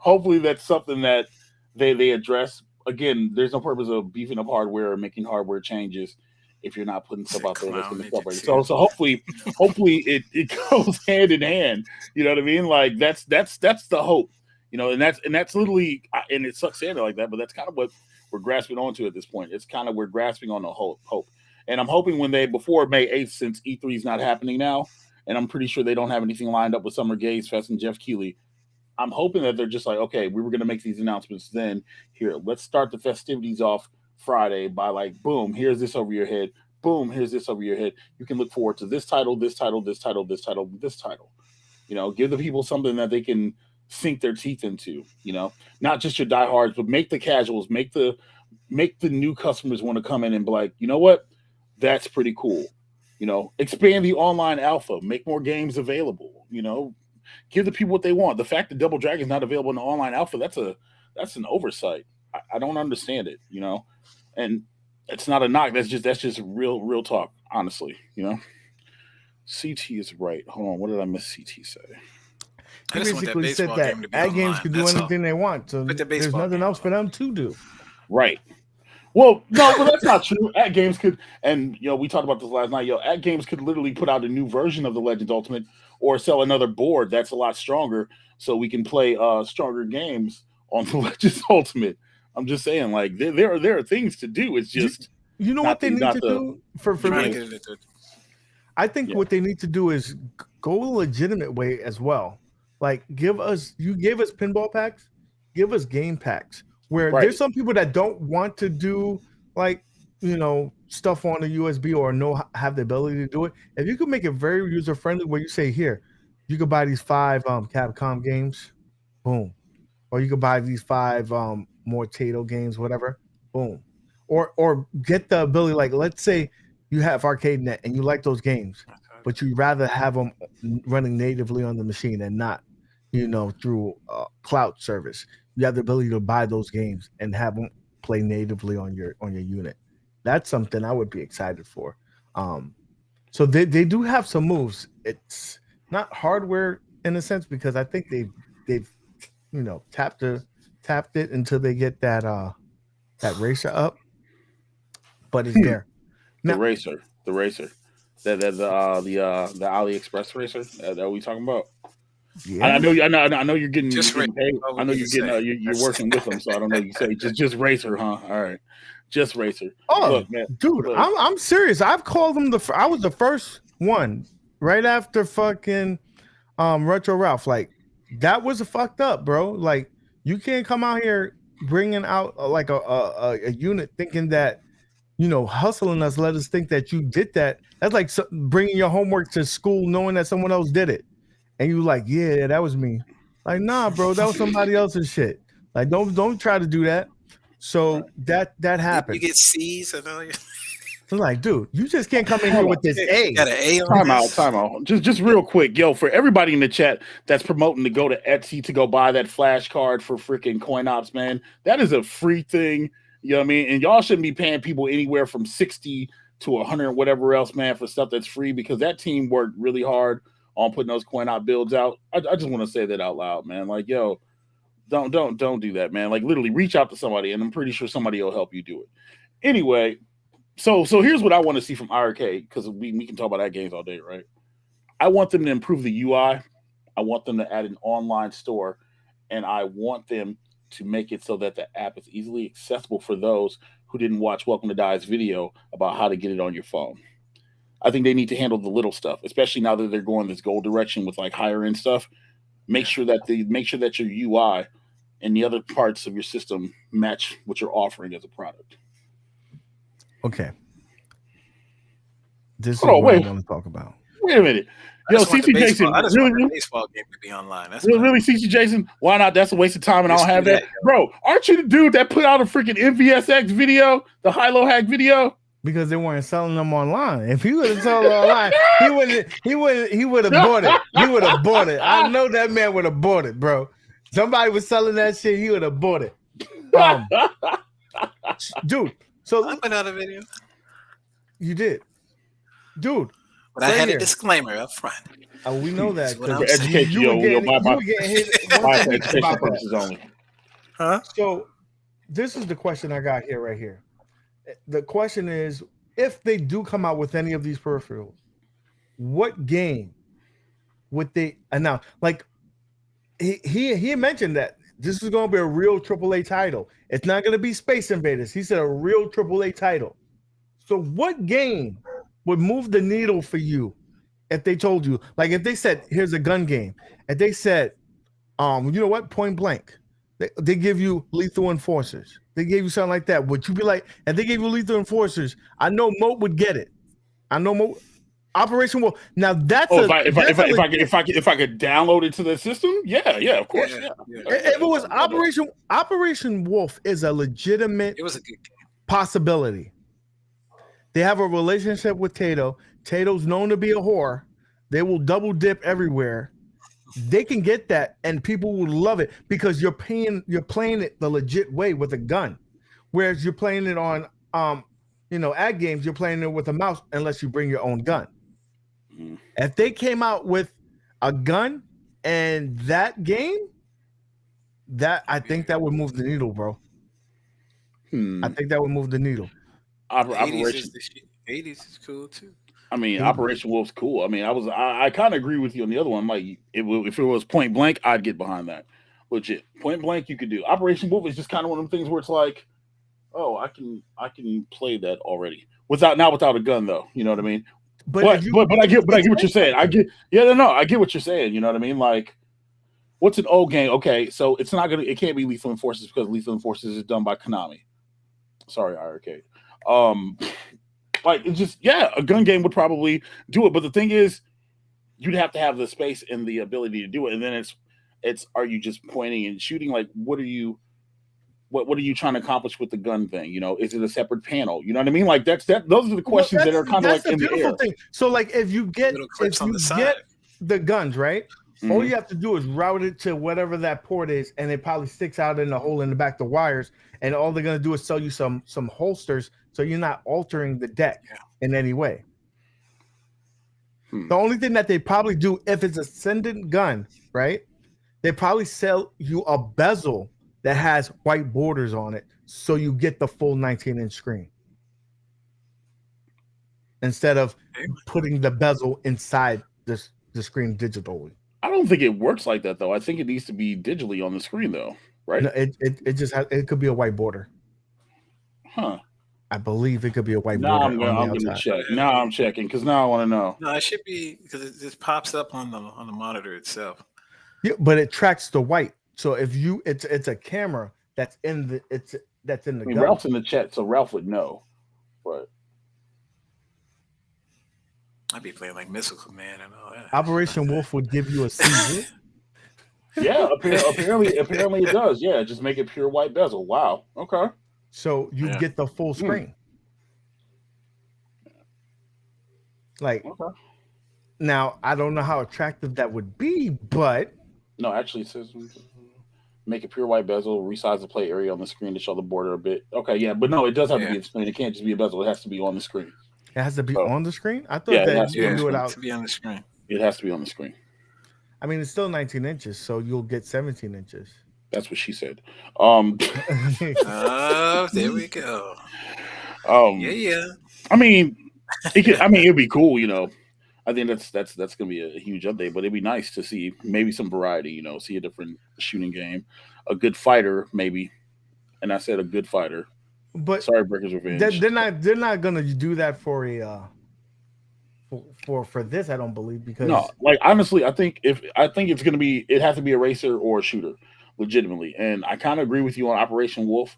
hopefully that's something that they address. Again, there's no purpose of beefing up hardware or making hardware changes if you're not putting stuff out there that's going to cooperate. So hopefully it goes hand in hand. You know what I mean? Like that's the hope. And that's literally, and it sucks saying it like that, but that's kind of what we're grasping onto at this point. It's kind of, we're grasping on the hope. And I'm hoping before May 8th, since E3 is not happening now, and I'm pretty sure they don't have anything lined up with Summer Games Fest and Jeff Keighley, I'm hoping that they're just like, okay, we were going to make these announcements then. Here, let's start the festivities off Friday by boom, here's this over your head. Boom, here's this over your head. You can look forward to this title, this title, this title, this title, this title. Give the people something that they can sink their teeth into, not just your diehards, but make the casuals, make the new customers want to come in and be like, you know what? That's pretty cool. Expand the online alpha, make more games available, give the people what they want. The fact that Double Dragon is not available in the online alpha, that's an oversight. I don't understand it, and it's not a knock. That's just real talk, honestly, CT is right. Hold on. What did I miss CT say? He basically said that Ad Games can do anything they want. So there's nothing else for them to do. Right. Well, no, but that's not true. Ad Games could, and we talked about this last night. Ad Games could literally put out a new version of the Legends Ultimate, or sell another board that's a lot stronger, so we can play stronger games on the Legends Ultimate. I'm just saying, there are things to do. It's just what they need to do for me. I think what they need to do is go a legitimate way as well. Gave us pinball packs, give us game packs. Where there's some people that don't want to do stuff on a USB or have the ability to do it. If you could make it very user friendly, where you say, here, you could buy these 5 Capcom games, boom, or you could buy these 5 Mortato games, whatever, boom, or get the ability. Let's say you have ArcadeNet and you like those games, but you'd rather have them running natively on the machine and not, through cloud service. You have the ability to buy those games and have them play natively on your unit. That's something I would be excited for. So they do have some moves. It's not hardware in a sense, because I think they've tapped it until they get that racer up. But it's there. The racer. The AliExpress racer that we talking about. Yeah. I know you're getting, Just you're getting paid. I know you're getting, you're working with them, so I don't know. You say just race her, huh? All right, just race her. Oh, Look, man, dude, look. I'm serious. I've called them I was the first one right after fucking Retro Ralph. Like that was fucked up, bro. Like you can't come out here bringing out like a unit thinking that hustling us. Let us think that you did that. That's like bringing your homework to school knowing that someone else did it, and you like, yeah, that was me. Like, nah, bro, that was somebody else's shit. Like, don't try to do that. So that happened. You get C's and all. I'm like, dude, you just can't come in here with this A. Got an A on Time out. Just real quick, yo, for everybody in the chat that's promoting to go to Etsy to go buy that flashcard for freaking coin ops, man, that is a free thing. You know what I mean? And y'all shouldn't be paying people anywhere from 60 to 100 whatever else, man, for stuff that's free, because that team worked really hard on putting those coin op builds out. I just want to say that out loud, man. Like, yo, don't do that, man. Like, literally reach out to somebody, and I'm pretty sure somebody will help you do it. Anyway, so here's what I want to see from iiRcade, because we can talk about that games all day, right? I want them to improve the UI. I want them to add an online store, and I want them to make it so that the app is easily accessible for those who didn't watch Welcome to Die's video about how to get it on your phone. I think they need to handle the little stuff, especially now that they're going this gold direction with like higher end stuff. Make sure that your UI and the other parts of your system match what you're offering as a product. Okay. This is what I want to talk about. Wait a minute. Yo, CC Jason, I just want the baseball game to be online. That's really, CC Jason? Why not? That's a waste of time, and I don't have that. Bro, aren't you the dude that put out a freaking MVSX video, the high-low hack video? Because they weren't selling them online. If he would have sold them online, he would have bought it. He would have bought it. I know that man would have bought it, bro. Somebody was selling that shit, he would have bought it. Dude, so I put out a video. You did. Dude. But I had a disclaimer up front. We know that. For education, for education purposes only. Huh? So this is the question I got here right here. The question is, if they do come out with any of these peripherals, what game would they announce? Like he mentioned that this is going to be a real AAA title. It's not going to be Space Invaders. He said a real AAA title. So what game would move the needle for you if they told you, like if they said, here's a gun game, and they said, you know what, Point Blank, they give you Lethal Enforcers. They gave you something like that. Would you be like, and they gave you Lethal Enforcers? I know MOAT would get it. I know MOAT. Operation Wolf. Now that's if I could download it to the system, yeah, of course. Yeah. If it was Operation Wolf is a legitimate it was a good game. Possibility. They have a relationship with Tato. Tato's known to be a whore. They will double dip everywhere. They can get that, and people will love it because you're playing it the legit way with a gun, whereas you're playing it on ad games. You're playing it with a mouse unless you bring your own gun. If they came out with a gun and that game, I think that would move the needle, bro. I think that would move the needle. Operation 80s is cool too. I mean, Operation Wolf's cool. I mean, I kind of agree with you on the other one. Like, if it was Point Blank, I'd get behind that. Legit, Point Blank, you could do. Operation Wolf is just kind of one of them things where it's like, oh, I can play that already without a gun though. You know what I mean? But I get what you're saying. I get what you're saying. You know what I mean? Like, what's an old game? Okay, so it can't be Lethal Enforcers because Lethal Enforcers is done by Konami. Sorry, iiRcade. Like, it's just, a gun game would probably do it. But the thing is, you'd have to have the space and the ability to do it. And then it's are you just pointing and shooting? Like, what are you trying to accomplish with the gun thing? You know, is it a separate panel? You know what I mean? Like, those are the questions that are kind of like in the air. Thing. So, like, if you get the guns, right? Mm-hmm. All you have to do is route it to whatever that port is, and it probably sticks out in the hole in the back, the wires, and all they're gonna do is sell you some holsters, so you're not altering the deck in any way. The only thing that they probably do, if it's a Ascendant gun, right? They probably sell you a bezel that has white borders on it, so you get the full 19-inch screen instead of putting the bezel inside the screen digitally. I don't think it works like that though. I think it needs to be digitally on the screen though, right? No, it just it could be a white border. Huh. I believe it could be a white Now border on the I'm gonna outside. check. Now I'm checking because now I want to know. No, it should be because it just pops up on the monitor itself. Yeah, but it tracks the white. So if you, it's a camera that's in the that's in the I mean, gun. Ralph's in the chat, so Ralph would know. But I'd be playing like Missile Command and all that. Operation Wolf would give you a CV. yeah, apparently it does. Yeah, just make it pure white bezel. Wow. Okay. So you Yeah. get the full screen. Like Okay. now, I don't know how attractive that would be, but No, actually, it says make a pure white bezel, resize the play area on the screen to show the border a bit. Okay, yeah, but no, it does have to be a screen. It can't just be a bezel. It has to be on the screen. it has to be So, on the screen. I thought yeah, it that has you to can be do it on out. to be on the screen. It has to be on the screen. I mean, it's still 19 inches, so you'll get 17 inches. That's what she said. Oh, there we go. Yeah. I mean, it'd be cool, you know. I think that's gonna be a huge update, but it'd be nice to see maybe some variety, you know, see a different shooting game, a good fighter, maybe. And I said a good fighter. But sorry, Breaker's Revenge. They're not gonna do that for a for this. I don't believe because no, like honestly, I think it's gonna be it has to be a racer or a shooter, legitimately. And I kind of agree with you on Operation Wolf.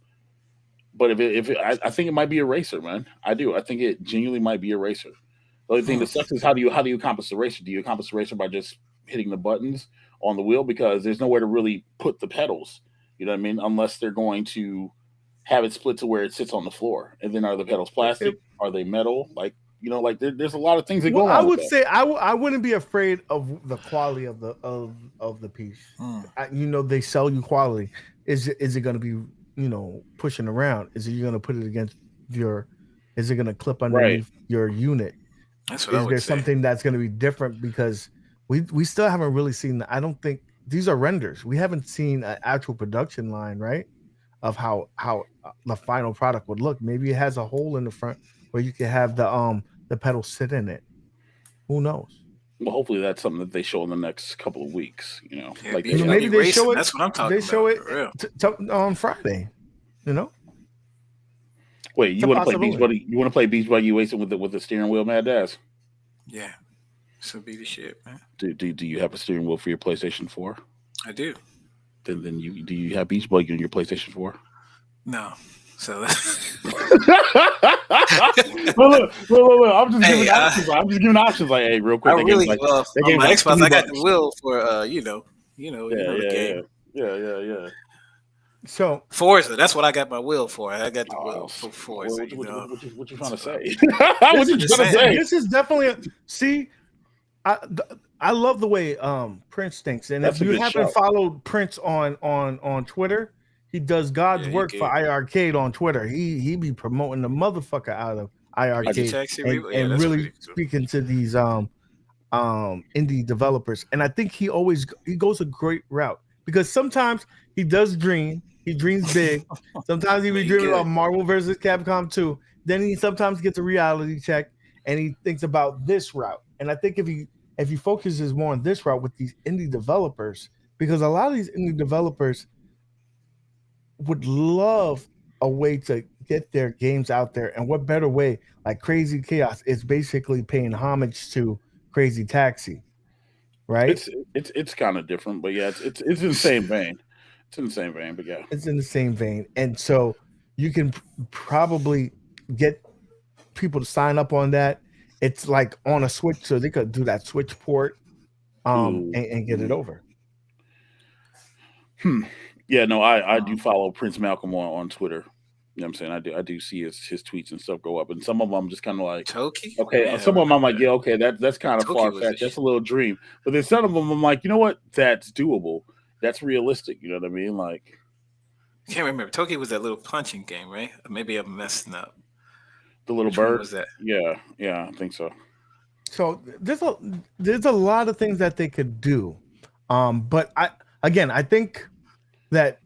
But I think it might be a racer, man. I do. I think it genuinely might be a racer. The only thing that sucks is how do you accomplish the racer? Do you accomplish the racer by just hitting the buttons on the wheel because there's nowhere to really put the pedals? You know what I mean? Unless they're going to have it split to where it sits on the floor. And then are the pedals plastic? Are they metal? Like you know, like there's a lot of things that go on. I would say I wouldn't be afraid of the quality of the piece. You know, they sell you quality. Is it going to be pushing around? Is it you're going to put it against your? Is it going to clip underneath your unit? That's what I would say. Is there something that's going to be different because we still haven't really seen. I don't think these are renders. We haven't seen an actual production line, right? Of how the final product would look. Maybe it has a hole in the front where you can have the pedal sit in it. Who knows? Well, hopefully that's something that they show in the next couple of weeks. You know, Yeah, like maybe they show it. That's what I'm talking about. They show it on Friday. You know. Wait, you want to play Beach Buddy? You want to play Beach Buddy Racing with the steering wheel, Maddads? Yeah, so be the shit, man. Do you have a steering wheel for your PlayStation 4? I do. Then do you have Beach Buggy on your PlayStation 4? No. So look, I'm just giving options. I'm just giving options. Like, hey, real quick. I really love on my Xbox. I got the wheel for the game. Yeah. So Forza, that's what I got my wheel for. I got the wheel for Forza. What you trying to say? This is definitely see. I love the way Prince thinks, and if you haven't followed Prince on Twitter, he does God's work for iiRcade on Twitter. He be promoting the motherfucker out of iiRcade and really speaking to these indie developers. And I think he goes a great route because sometimes he does dream. He dreams big. Sometimes he be dreaming about Marvel versus Capcom 2. Then he sometimes gets a reality check and he thinks about this route. And I think if he focuses more on this route with these indie developers, because a lot of these indie developers would love a way to get their games out there. And what better way? Like Crazy Chaos is basically paying homage to Crazy Taxi, right? It's kind of different, but yeah, it's in the same vein. It's in the same vein, but yeah. It's in the same vein. And so you can probably get people to sign up on that. It's like on a Switch, so they could do that Switch port and get it over. Yeah, no, I do follow Prince Malcolm on Twitter. You know what I'm saying? I do see his tweets and stuff go up. And some of them I'm just kind of like, Toki? Okay. Yeah, some of them I'm like, yeah, okay, that's kind of far-fetched. That's a little dream. But then some of them I'm like, you know what? That's doable. That's realistic. You know what I mean? Like, I can't remember. Toki was that little punching game, right? Maybe I'm messing up. The little bird? Was that? Yeah, I think so. So there's a lot of things that they could do. But I think that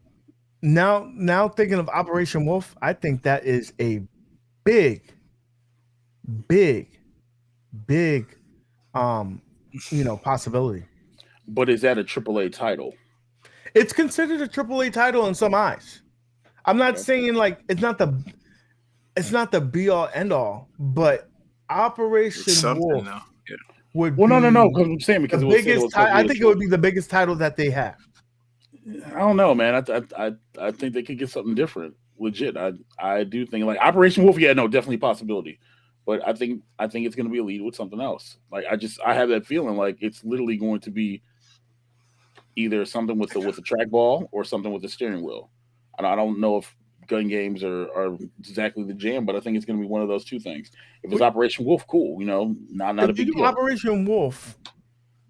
now thinking of Operation Wolf, I think that is a big possibility. But is that a AAA title? It's considered a AAA title in some eyes. I'm not Okay. saying like it's not the be all end all, but It's Operation something Wolf though. Yeah. would Well, no, be because I'm saying the because it was said it biggest was supposed to title. be I a think it would trilogy. be the biggest title that they have. I don't know, man. I think they could get something different. Legit. I do think like Operation Wolf. Yeah, no, definitely a possibility. But I think it's going to be a lead with something else. Like I have that feeling like it's literally going to be either something with the trackball or something with the steering wheel. I don't know if gun games are exactly the jam, but I think it's going to be one of those two things. If it's But Operation Wolf, cool. Not a if you big do deal. Operation Wolf,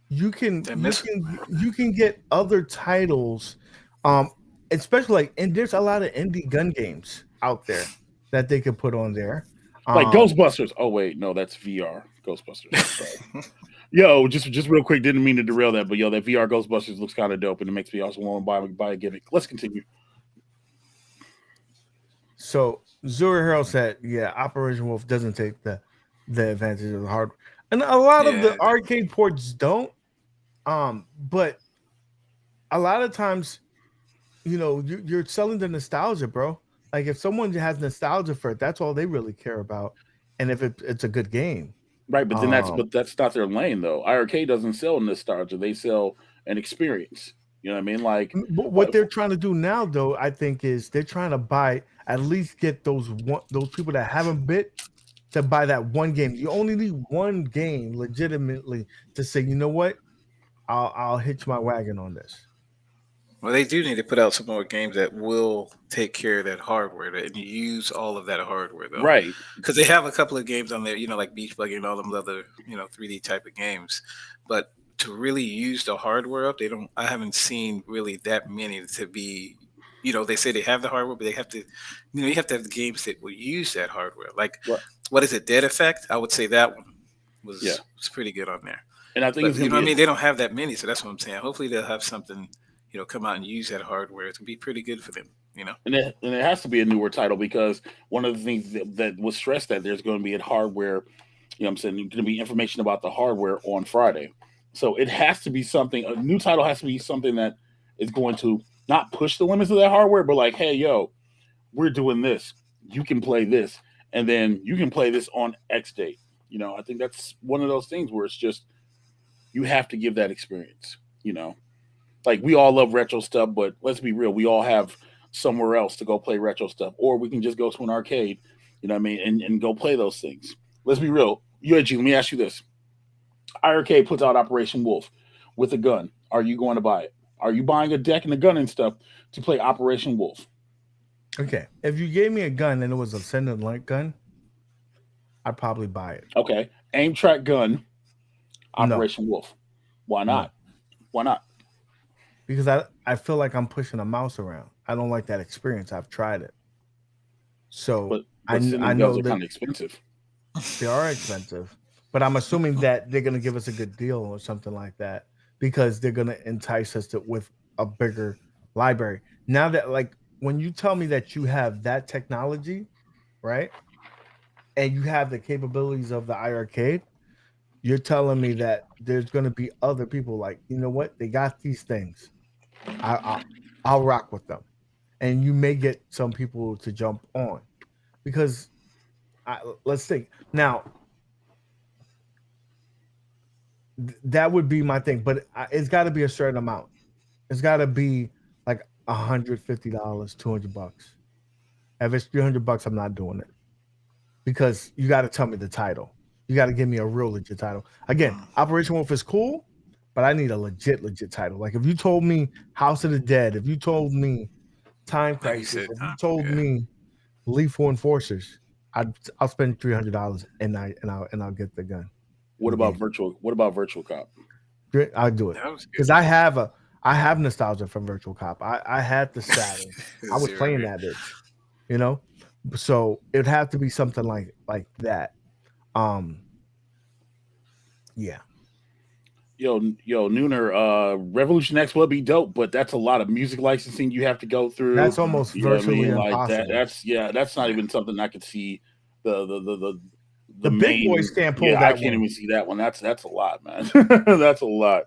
you can They you miss. can you can get other titles, um, especially like and there's a lot of indie gun games out there that they could put on there. Like Um, Ghostbusters. Oh wait, no, that's VR. Ghostbusters. Sorry. Yo, just real quick, didn't mean to derail that, but yo, that VR Ghostbusters looks kind of dope, and it makes me also want to buy a gimmick. Let's continue. so Zura Hero said, yeah, Operation Wolf doesn't take the advantage of the hardware, and a lot of the Yeah. arcade ports don't. But a lot of times, you're selling the nostalgia, bro. Like if someone has nostalgia for it, that's all they really care about, and if it's a good game. Right, but then Um, that's not their lane though. iiRcade doesn't sell nostalgia; they sell an experience. You know what I mean? Like, but what what? they're trying to do now, though, I think, is they're trying to buy at least get those people that haven't bit to buy that one game. You only need one game legitimately to say, you know what, I'll hitch my wagon on this. Well, they do need to put out some more games that will take care of that hardware and use all of that hardware though, Right, because they have a couple of games on there, like Beach Buggy and all them other 3D type of games, but to really use the hardware up, they don't. I haven't seen really that many to be. They say they have the hardware, but they have to. You have to have the games that will use that hardware. Like, right, what is it? Dead Effect. I would say that one yeah. was pretty good on there. And I think But it's gonna what I be mean, they don't have that many, so that's what I'm saying. Hopefully, they'll have something, come out and use that hardware. It's gonna be pretty good for them. and it has to be a newer title because one of the things that was stressed that there's going to be a hardware. You know, what I'm saying, going to be information about the hardware on Friday. So it has to be something. A new title has to be something that is going to not push the limits of that hardware, but like, hey, yo, we're doing this. You can play this, and then you can play this on X date. I think that's one of those things where it's just you have to give that experience. Like we all love retro stuff, but let's be real, we all have somewhere else to go play retro stuff, or we can just go to an arcade. You know what I mean, and go play those things. Let's be real. UAG, let me ask you this: iiRcade puts out Operation Wolf with a gun. Are you going to buy it? Are you buying a deck and a gun and stuff to play Operation Wolf? Okay, if you gave me a gun and it was a send and light gun, I'd probably buy it. Okay, aim track gun, No, Operation Wolf. Why no, not? Why not? because I feel like I'm pushing a mouse around. I don't like that experience. I've tried it, so But I sending guns know are that kind of expensive. they are expensive, but I'm assuming that they're gonna give us a good deal or something like that because they're gonna entice us with a bigger library. Now that like when you tell me that you have that technology, right, and you have the capabilities of the iArcade, you're telling me that there's gonna be other people like, you know what, they got these things. I'll rock with them, and you may get some people to jump on because let's think now. That would be my thing, but it's got to be a certain amount. It's got to be like $150, $200. If it's $300, I'm not doing it because you got to tell me the title. You got to give me a real legit title. Again, Operation Wolf is cool, but I need a legit title. Like if you told me House of the Dead, if you told me Time Like you Crisis, said, if you told yeah. me Lethal Enforcers, I'll spend $300 and I'll get the gun. What The about game. virtual cop? I'll do it That was good. because I have nostalgia from Virtual Cop. I had the Saturn. I was Zero playing here. that bitch, you know. So it'd have to be something like that. Um, yeah, Yo, Nooner, Revolution X would be dope, but that's a lot of music licensing you have to go through. that's almost You know what I virtually mean? Like that. impossible. That's not Yeah. even something I could see. The The big boys main. can't pull Yeah, I that can't one. even see that one. That's a lot, man. That's a lot.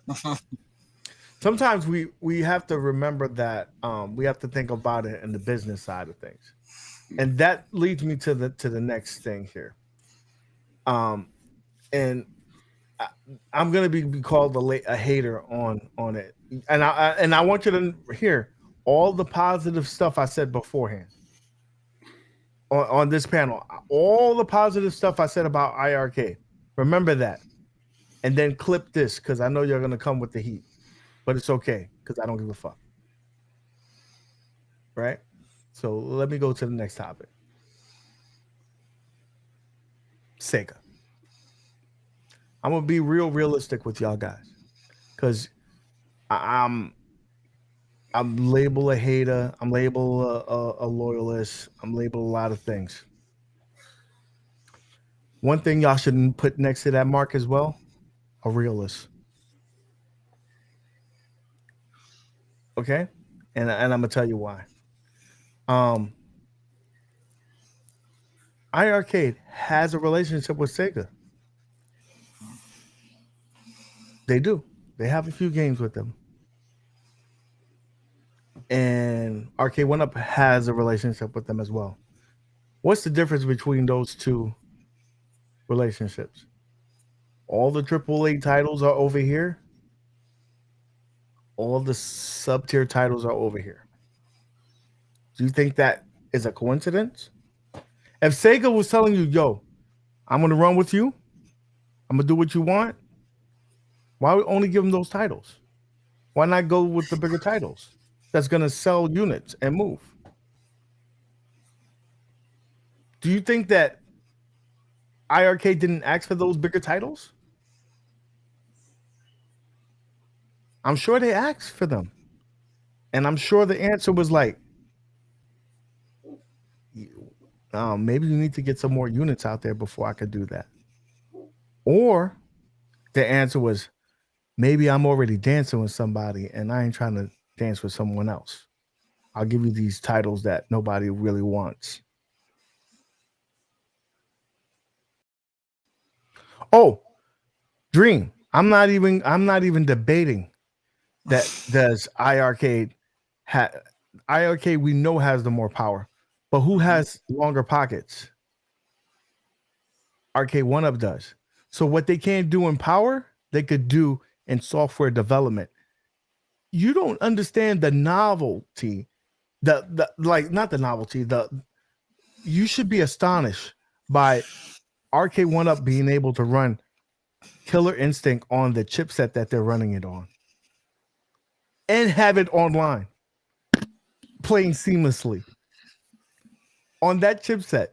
sometimes we have to remember that we have to think about it in the business side of things, and that leads me to the next thing here. And I'm gonna be called a hater on it, and I want you to hear all the positive stuff I said beforehand on this panel. All the positive stuff I said about iiRcade. Remember that, and then clip this because I know you're gonna come with the heat, but it's okay because I don't give a fuck. Right? So let me go to the next topic. Sega. I'm gonna be realistic with y'all guys because I'm labeled a hater. I'm labeled a loyalist. I'm labeled a lot of things. One thing y'all shouldn't put next to that mark as well, a realist. Okay? And I'm gonna tell you why. iiRcade has a relationship with Sega. They do. They have a few games with them. And Arcade 1-Up has a relationship with them as well. What's the difference between those two relationships? All the AAA titles are over here. All the sub-tier titles are over here. Do you think that is a coincidence? If Sega was telling you, yo, I'm going to run with you, I'm going to do what you want, why would only give them those titles? Why not go with the bigger titles that's going to sell units and move? Do you think that iiRcade didn't ask for those bigger titles? I'm sure they asked for them. And I'm sure the answer was like, maybe you need to get some more units out there before I could do that. Or the answer was, maybe I'm already dancing with somebody and I ain't trying to dance with someone else. I'll give you these titles that nobody really wants. Oh, Dream. I'm not even debating that does iiRcade iiRcade we know has the more power, but who has longer pockets? Arcade 1-Up does. So what they can't do in power, they could do in software development. You don't understand the novelty, the like not the novelty, you should be astonished by Arcade 1-Up being able to run Killer Instinct on the chipset that they're running it on and have it online playing seamlessly on that chipset.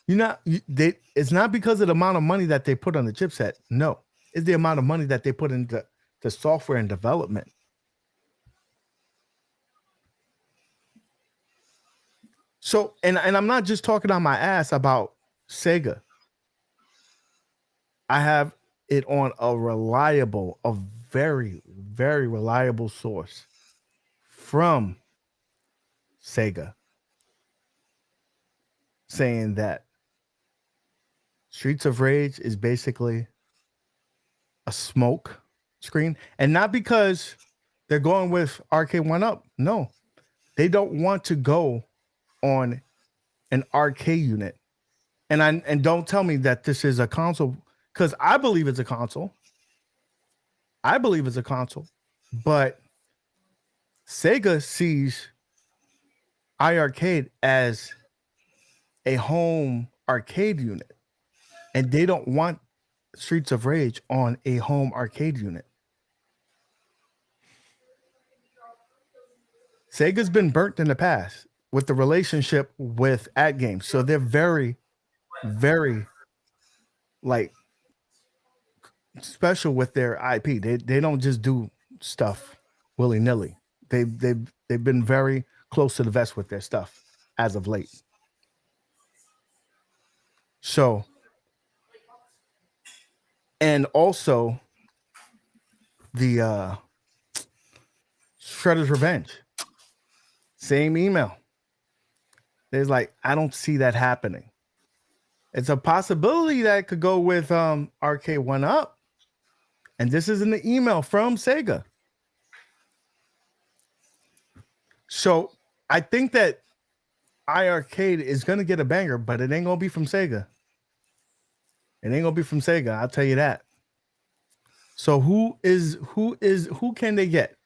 It's not because of the amount of money that they put on the chipset. No, it's the amount of money that they put into the software and development. So, and I'm not just talking on my ass about Sega. I have it on a very, very reliable source from Sega saying that Streets of Rage is basically a smoke screen, and not because they're going with Arcade 1-Up. No, they don't want to go on an arcade unit. And don't tell me that this is a console, because I believe it's a console. But Sega sees iiRcade as a home arcade unit, and they don't want Streets of Rage on a home arcade unit. Sega's been burnt in the past with the relationship with ad games, so they're very, very like special with their IP. They don't just do stuff willy-nilly. They've been very close to the vest with their stuff as of late. So, and also the Shredder's Revenge, same email. There's like, I don't see that happening. It's a possibility that it could go with Arcade 1-Up. And this is in the email from Sega. So I think that iiRcade is gonna get a banger, but it ain't gonna be from Sega. It ain't gonna be from Sega. I'll tell you that. So who can they get?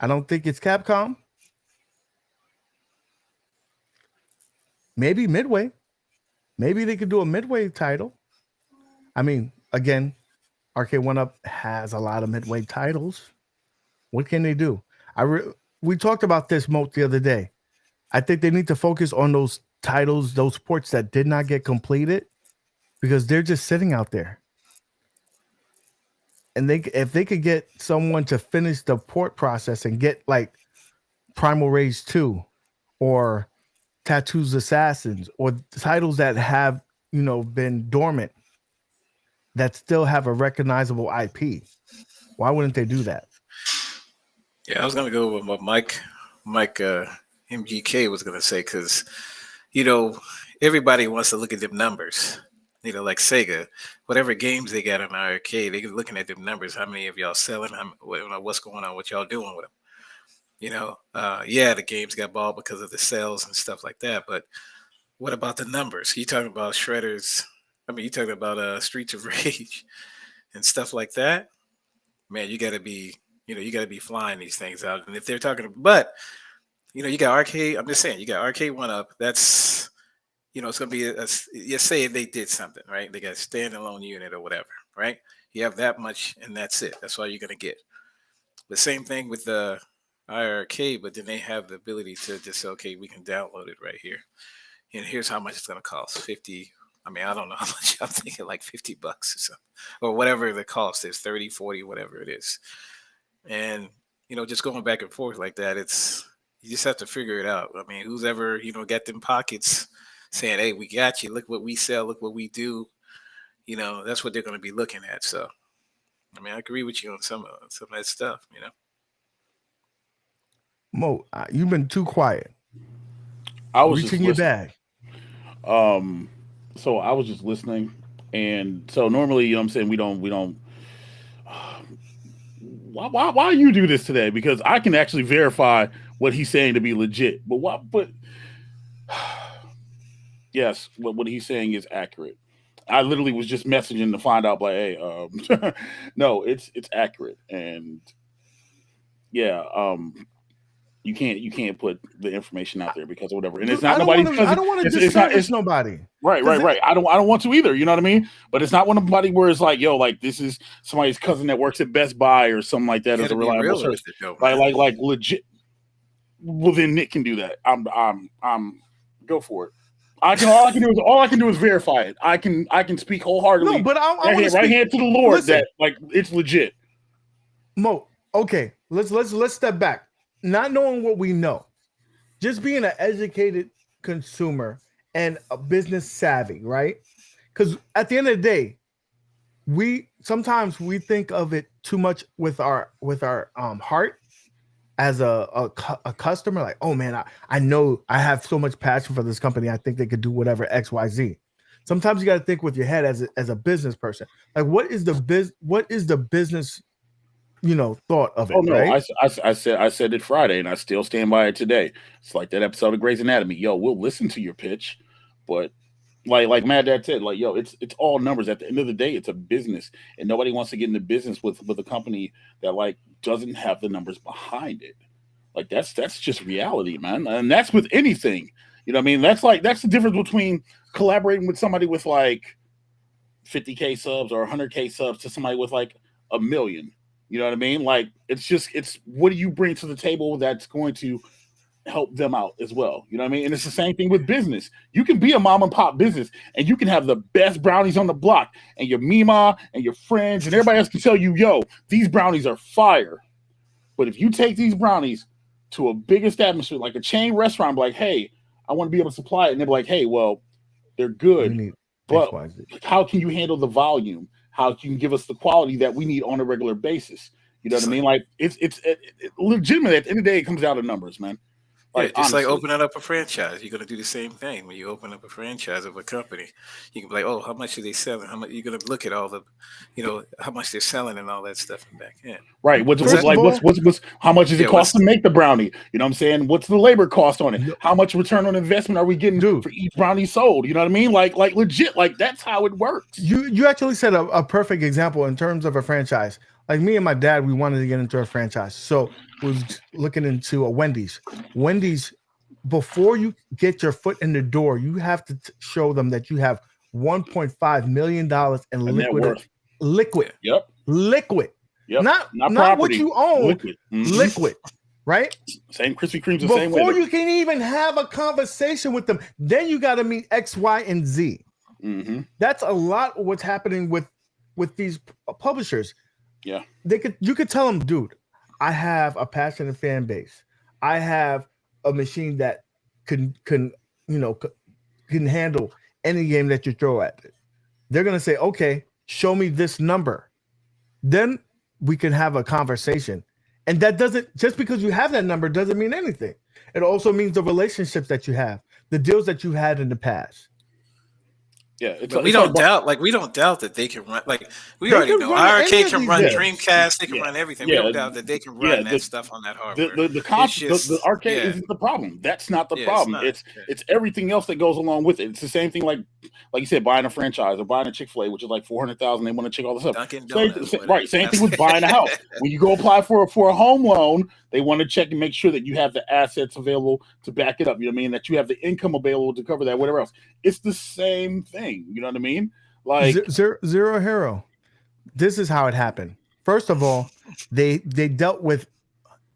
I don't think it's Capcom. Maybe Midway. Maybe they could do a Midway title. I mean, again, Arcade 1-Up has a lot of Midway titles. What can they do? We talked about this MOAT the other day. I think they need to focus on those titles, those ports that did not get completed, because they're just sitting out there. And if they could get someone to finish the port process and get like Primal Rage 2 or Tattoo's Assassins or titles that have, been dormant that still have a recognizable IP, why wouldn't they do that? Yeah, I was gonna go with what Mike MGK was gonna say, because everybody wants to look at them numbers. Like Sega, whatever games they got on iiRcade, they're looking at them numbers. How many of y'all selling? What's going on? What y'all doing with them? Yeah, the games got bought because of the sales and stuff like that. But what about the numbers? You talking about Shredders? I mean, you talking about Streets of Rage and stuff like that? Man, you got to be, you got to be flying these things out. And if they're talking, but you got arcade. I'm just saying, you got arcade 1-Up. That's it's going to be you say they did something, right? They got a standalone unit or whatever, right? You have that much and that's it. That's all you're going to get. The same thing with the iiRcade, but then they have the ability to just say, okay, we can download it right here. And here's how much it's going to cost. 50. I mean, I don't know how much. I'm thinking like $50 or something, or whatever the cost is, 30, 40, whatever it is. And, just going back and forth like that, you just have to figure it out. I mean, who's ever, got them pockets saying, hey, we got you. Look what we sell. Look what we do. That's what they're going to be looking at. So, I mean, I agree with you on some of that stuff, Mo, you've been too quiet. I was reaching your bag. So I was just listening, and so normally, I'm saying we don't. Why you do this today? Because I can actually verify what he's saying to be legit. But what? But yes, what he's saying is accurate. I literally was just messaging to find out, like, hey, no, it's accurate, and yeah, you can't put the information out there because of whatever, and it's not nobody. I don't want to discourage nobody. Right. I don't want to either. You know what I mean? But it's not one of nobody where it's like, yo, like this is somebody's cousin that works at Best Buy or something like that as a reliable source. Like legit. Well, then Nick can do that. I'm go for it. All I can do is verify it. I can speak wholeheartedly. No, but I want to right hand to the Lord that like it's legit. Mo, okay, let's step back. Not knowing what we know, just being an educated consumer and a business savvy, right? Because at the end of the day, sometimes we think of it too much with our heart as a customer. Like, oh man, I know I have so much passion for this company. I think they could do whatever X, Y, Z. Sometimes you got to think with your head as a business person. Like, what is the business? Thought of it. Oh no, right? I said it Friday, and I still stand by it today. It's like that episode of Grey's Anatomy. Yo, we'll listen to your pitch, but like Maddads said, like yo, it's all numbers. At the end of the day, it's a business, and nobody wants to get into business with a company that like doesn't have the numbers behind it. Like that's just reality, man, and that's with anything. You know what I mean? That's the difference between collaborating with somebody with like 50K subs or 100K subs to somebody with like 1 million. You know what I mean? Like, it's what do you bring to the table that's going to help them out as well? You know what I mean? And it's the same thing with business. You can be a mom and pop business and you can have the best brownies on the block and your Mima and your friends and everybody else can tell you, yo, these brownies are fire. But if you take these brownies to a big establishment, like a chain restaurant, like, hey, I want to be able to supply it. And they're like, hey, well, they're good, but how can you handle the volume? How can you give us the quality that we need on a regular basis? You know what I mean? Like it's legitimate. At the end of the day, it comes down to numbers, man. Yeah, Like just like honestly, opening up a franchise. You're gonna do the same thing when you open up a franchise of a company. You can be like, oh, how much are they selling? How much you're gonna look at all the, how much they're selling and all that stuff in back end. right? What's Because what, First that, of like all, what's how much does it yeah, cost what's to make the brownie? You know what I'm saying? What's the labor cost on it? no, How much return on investment are we getting dude, for each brownie sold? You know what I mean? Like legit, like that's how it works. you actually said a perfect example in terms of a franchise. Like me and my dad, we wanted to get into a franchise, so was looking into a Wendy's. Wendy's, before you get your foot in the door, you have to show them that you have $1.5 million in And net worth. liquid, yeah, liquid, Yep. not what property. you own, Liquid. Mhm. liquid, right? Same Krispy Kreme's the same way. Before you can even have a conversation with them, then you got to meet X, Y, and Z. Mm-hmm. That's a lot of what's happening with these publishers. Yeah. You could tell them, dude, I have a passionate fan base. I have a machine that can handle any game that you throw at it. They're gonna say, okay, show me this number. Then we can have a conversation. And that doesn't, just because you have that number doesn't mean anything. It also means the relationships that you have, the deals that you had in the past. Yeah, but we don't doubt that they can run. Like we They already can know, run any iiRcade of can these run games. Dreamcast. They can Yeah. run everything. Yeah. We don't doubt that they can run that stuff on that hardware. The arcade isn't the problem. That's not the problem. It's everything else that goes along with it. It's the same thing like you said, buying a franchise or buying a Chick-fil-A, which is like $400,000. They want to check all this stuff. Dunkin' Donuts, Right. Same thing with buying a house. When you go apply for a home loan, they want to check and make sure that you have the assets available to back it up. You know what I mean? That you have the income available to cover that, whatever else. It's the same thing. You know what I mean? Like Zero Hero. This is how it happened. First of all, they dealt with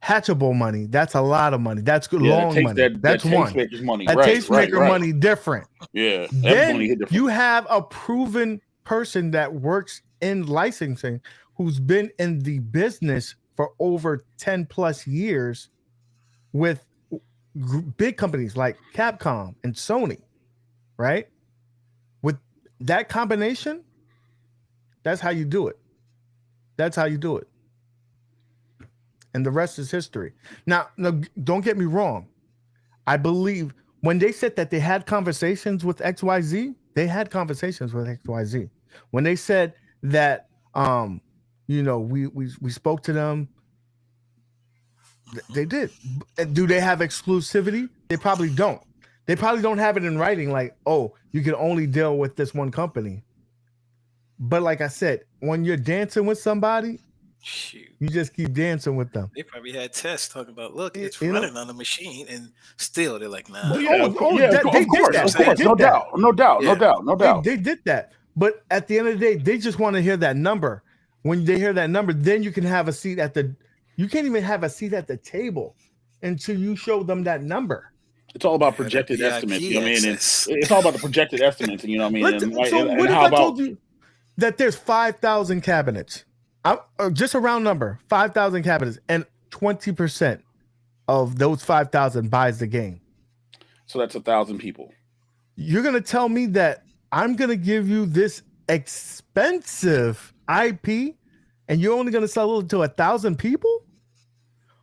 hatchable money. That's a lot of money. That's good long money. That's one. Tastemaker's money. That tastemaker money different. Yeah. Then you have a proven person that works in licensing who's been in the business for over 10 plus years with big companies like Capcom and Sony, right? With that combination, that's how you do it. That's how you do it. And the rest is history. Now, don't get me wrong. I believe when they said that they had conversations with XYZ, they had conversations with XYZ. When they said that, we spoke to them, they did. Do they have exclusivity? They probably don't. They probably don't have it in writing like, oh, you can only deal with this one company. But like I said, when you're dancing with somebody, you just keep dancing with them. They probably had tests talking about, look, it's running on the machine, and still they're like, nah. Of course, no doubt. They did that. But at the end of the day, they just want to hear that number. When they hear that number, then you can have a seat you can't even have a seat at the table until you show them that number. It's all about projected estimates. You know what I mean? It's all about the projected estimates. You know what I mean? What if I told you that there's 5,000 cabinets? Just a round number, 5,000 cabinets, and 20% of those 5,000 buys the game. So that's 1,000 people. You're going to tell me that I'm going to give you this expensive IP and you're only going to sell it to 1,000 people?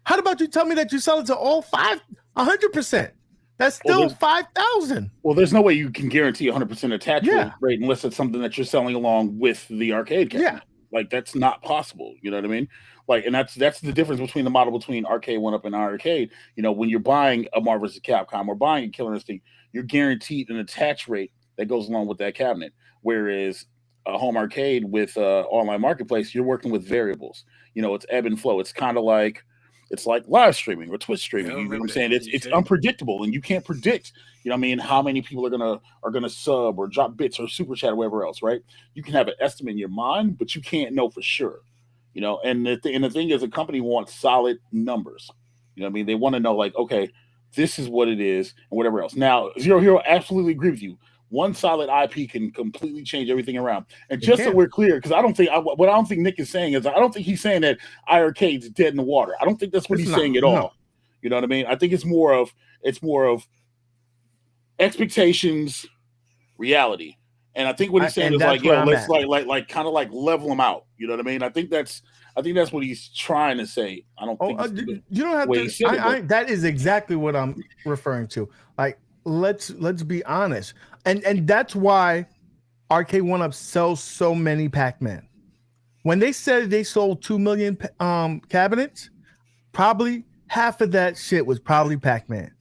How about you tell me that you sell it to all 100%? That's still 5,000. Well, there's no way you can guarantee 100% attach rate unless it's something that you're selling along with the arcade cabinet. Yeah. Like that's not possible. You know what I mean? Like, and that's the difference between the model between Arcade 1-Up and iiRcade. You know, when you're buying a Marvel vs. Capcom or buying a Killer Instinct, you're guaranteed an attach rate that goes along with that cabinet. Whereas a home arcade with online marketplace, you're working with variables. You know, it's ebb and flow. It's kind of like live streaming or Twitch streaming. You know what I'm saying? It's unpredictable, and you can't predict. You know what I mean? How many people are gonna sub or drop bits or super chat or whatever else, right? You can have an estimate in your mind, but you can't know for sure. You know, and the thing is, a company wants solid numbers. You know what I mean? They want to know, like, okay, this is what it is, and whatever else. Now, Zero Hero absolutely agree with you. One solid IP can completely change everything around. And just so we're clear, because I don't think Nick is saying is I don't think he's saying that iiRcade's dead in the water. I don't think that's what he's saying at all. You know what I mean? I think it's more of expectations, reality. And I think what he's saying is like, yo, let's like kind of like level them out. You know what I mean? I think that's I think that's what he's trying to say. I don't think you don't have way to. he said it, that is exactly what I'm referring to. Like, let's be honest, and that's why Arcade 1-Up sells so many Pac-Man. When they said they sold 2 million cabinets, probably half of that shit was probably Pac-Man.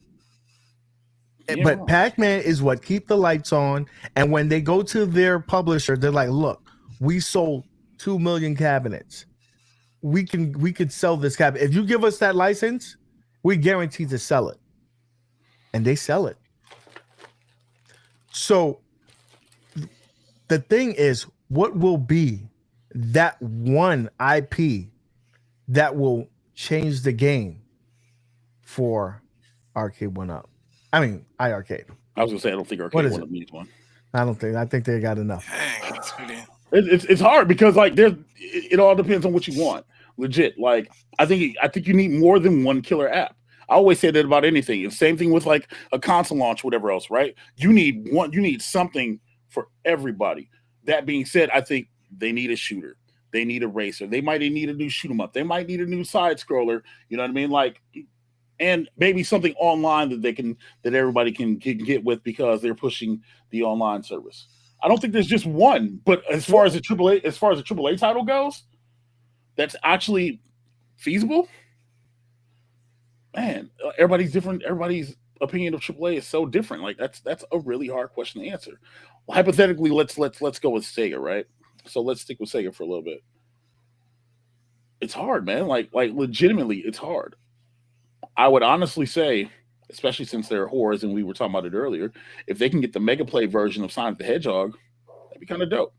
Yeah, but bro. Pac-Man is what keep the lights on. And when they go to their publisher, they're like, "Look, we sold 2 million cabinets. We could sell this cabinet. If you give us that license, we guarantee to sell it." And they sell it. So the thing is, what will be that one IP that will change the game for Arcade 1-Up? I mean, iiRcade. I was gonna say I don't think Arcade 1-Up needs one. I don't think. I think they got enough. Dang, that's pretty. It's hard because like it all depends on what you want. Legit, like I think you need more than one killer app. I always say that about anything. It's the same thing with like a console launch, whatever else, right? You need something for everybody. That being said, I think they need a shooter. They need a racer. They might need a new shoot 'em up. They might need a new side scroller. You know what I mean? Like, and maybe something online that everybody can get with because they're pushing the online service. I don't think there's just one, but as far as a AAA title goes, that's actually feasible. Man, everybody's different. Everybody's opinion of AAA is so different. Like that's a really hard question to answer. Well, hypothetically, let's go with Sega, right? So let's stick with Sega for a little bit. It's hard, man. Like legitimately, it's hard. I would honestly say, especially since they're whores and we were talking about it earlier, if they can get the Mega Play version of Sonic the Hedgehog, that'd be kind of dope.